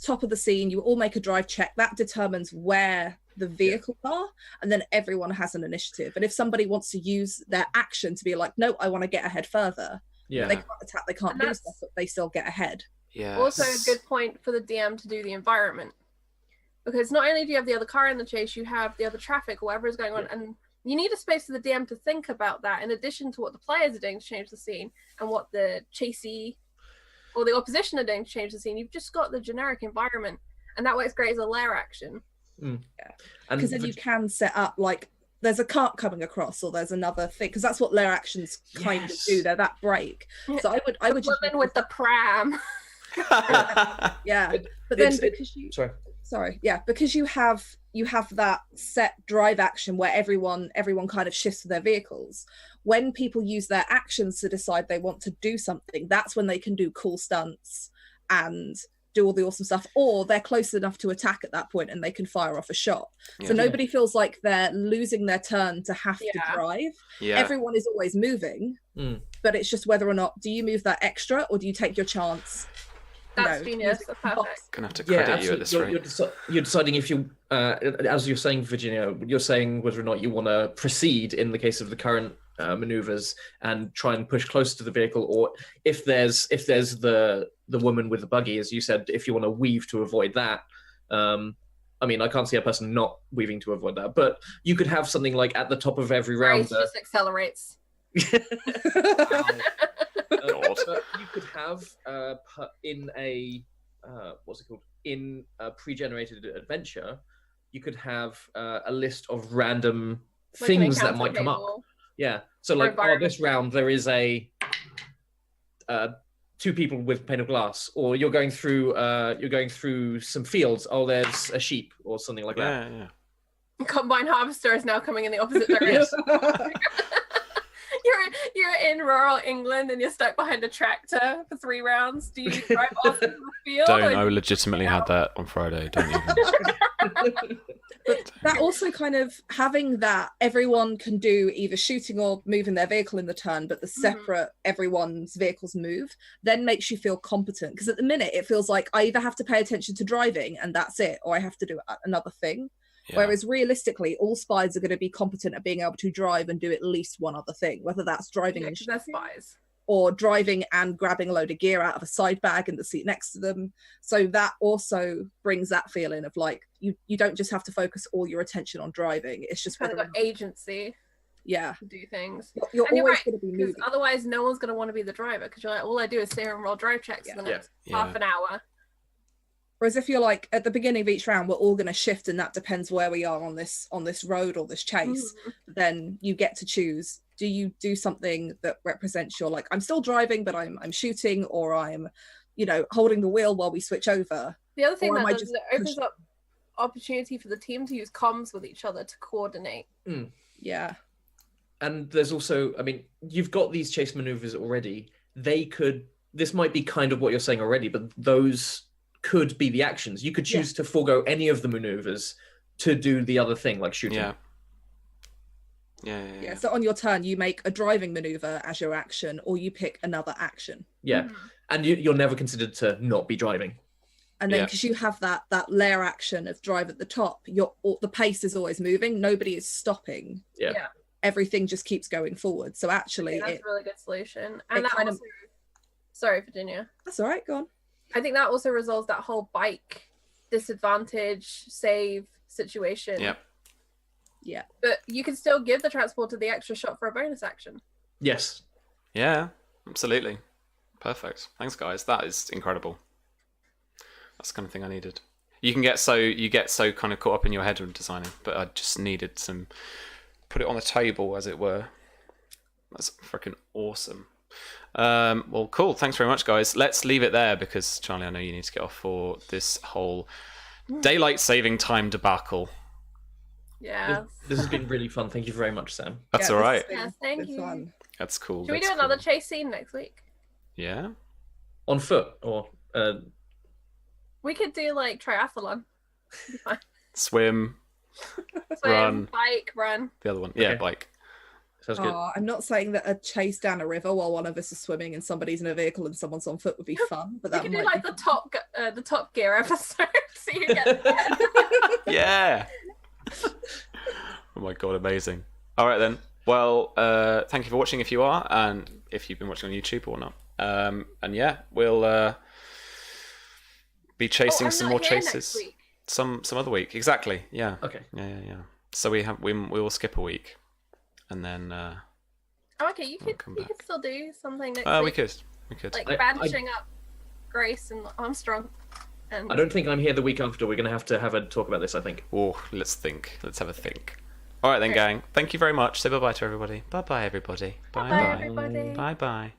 top of the scene, you all make a drive check that determines where the vehicles are, and then everyone has an initiative. And if somebody wants to use their action to be like, no, I want to get ahead further, Yeah. they can't attack, they can't And do that's- stuff, but they still get ahead. yeah. Also a good point for the DM to do the environment. Because not only do you have the other car in the chase, you have the other traffic or whatever is going on, and you need a space for the DM to think about that in addition to what the players are doing to change the scene and what the chasey or the opposition are doing to change the scene. You've just got the generic environment, and that works great as a lair action. And Because then you can set up like there's a cart coming across or there's another thing, because that's what lair actions kind of do. They're that break. So I would just Woman with the pram. yeah. But then because because you have that set drive action where everyone kind of shifts to their vehicles. When people use their actions to decide they want to do something, that's when they can do cool stunts and do all the awesome stuff, or they're close enough to attack at that point and they can fire off a shot. So nobody feels like they're losing their turn to have to drive. Everyone is always moving, but it's just whether or not do you move that extra or do you take your chance. That's genius. That's perfect. Gonna have to credit you at this rate. You're deciding if you, as you're saying, Virginia, you're saying whether or not you want to proceed in the case of the current maneuvers and try and push closer to the vehicle, or if there's the woman with the buggy, as you said, if you want to weave to avoid that. I mean, I can't see a person not weaving to avoid that, but you could have something like at the top of every round. Race just accelerates. You could have in a what's it called, in a pre-generated adventure, you could have a list of random Like things that might come up. table. Yeah, so like this round there is a two people with pane of glass, or you're going through some fields. Oh, there's a sheep or something like that. Yeah. Combine harvester is now coming in the opposite direction. You're in rural England and you're stuck behind a tractor for 3 rounds. Do you drive off into the field? Don't. I legitimately had that on Friday. Don't even. But that also kind of having that everyone can do either shooting or moving their vehicle in the turn, but the separate everyone's vehicles move, then makes you feel competent. Because at the minute it feels like I either have to pay attention to driving and that's it, or I have to do another thing. Yeah. Whereas realistically, all spies are going to be competent at being able to drive and do at least one other thing, whether that's driving and they're spies. or driving and grabbing a load of gear out of a side bag in the seat next to them. So that also brings that feeling of like you don't just have to focus all your attention on driving. It's just Kind of got agency to do things. You're And always right, going to be because moving. otherwise no one's going to want to be the driver, because you're like, all I do is sit here and roll drive checks for the next half an hour. Whereas if you're like at the beginning of each round, we're all going to shift, and that depends where we are on this road or this chase. Then you get to choose: do you do something that represents your like I'm still driving, but I'm shooting, or I'm, holding the wheel while we switch over. The other thing Or am that I does just is it opens up opportunity for the team to use comms with each other to coordinate. Yeah. And there's also, I mean, you've got these chase maneuvers already. This might be kind of what you're saying already, but those could be the actions. You could choose to forego any of the maneuvers to do the other thing, like shooting. Yeah. So on your turn, you make a driving maneuver as your action, or you pick another action. Yeah. And you're never considered to not be driving. And then because you have that layer action of drive at the top, the pace is always moving. Nobody is stopping. Yeah. Everything just keeps going forward. So actually, that's a really good solution. And that kind also, sorry, Virginia. That's all right. Go on. I think that also resolves that whole bike disadvantage save situation. Yep. Yeah. But you can still give the transporter the extra shot for a bonus action. Yes. Yeah, absolutely. Perfect. Thanks, guys. That is incredible. That's the kind of thing I needed. You get so kind of caught up in your head when designing, but I just needed put it on the table, as it were. That's freaking awesome. Well, cool. Thanks very much, guys. Let's leave it there because Charlie, I know you need to get off for this whole daylight saving time debacle. Yeah. This has been really fun. Thank you very much, Sam. That's Yeah, all this right. has been Yes, thank good you. fun. That's cool. Should we That's do another cool. chase scene next week? Yeah. On foot or We could do like triathlon. Swim. Swim, Run. bike, run. The other one. Yeah, Okay. bike. sounds good. I'm not saying that a chase down a river while one of us is swimming and somebody's in a vehicle and someone's on foot would be fun, but We that could might do like be the Top Gear episode, so you get there. Yeah. Oh my god, amazing. All right then. Well, thank you for watching if you are, and if you've been watching on YouTube or not. And yeah, we'll be chasing I'm some not more here next chases. week. Some other week. Exactly. Yeah. Okay. Yeah. So we will skip a week, and then Oh, okay, you We'll come could back. still do something next we week. could. Like I- bandaging up Grace and Armstrong. And I don't think I'm here the week after. We're going to have a talk about this, I think. Oh, let's think. Let's have a think. All right then, Okay. gang. Thank you very much. Say bye bye to everybody. Bye bye, everybody. Bye, everybody. Bye bye.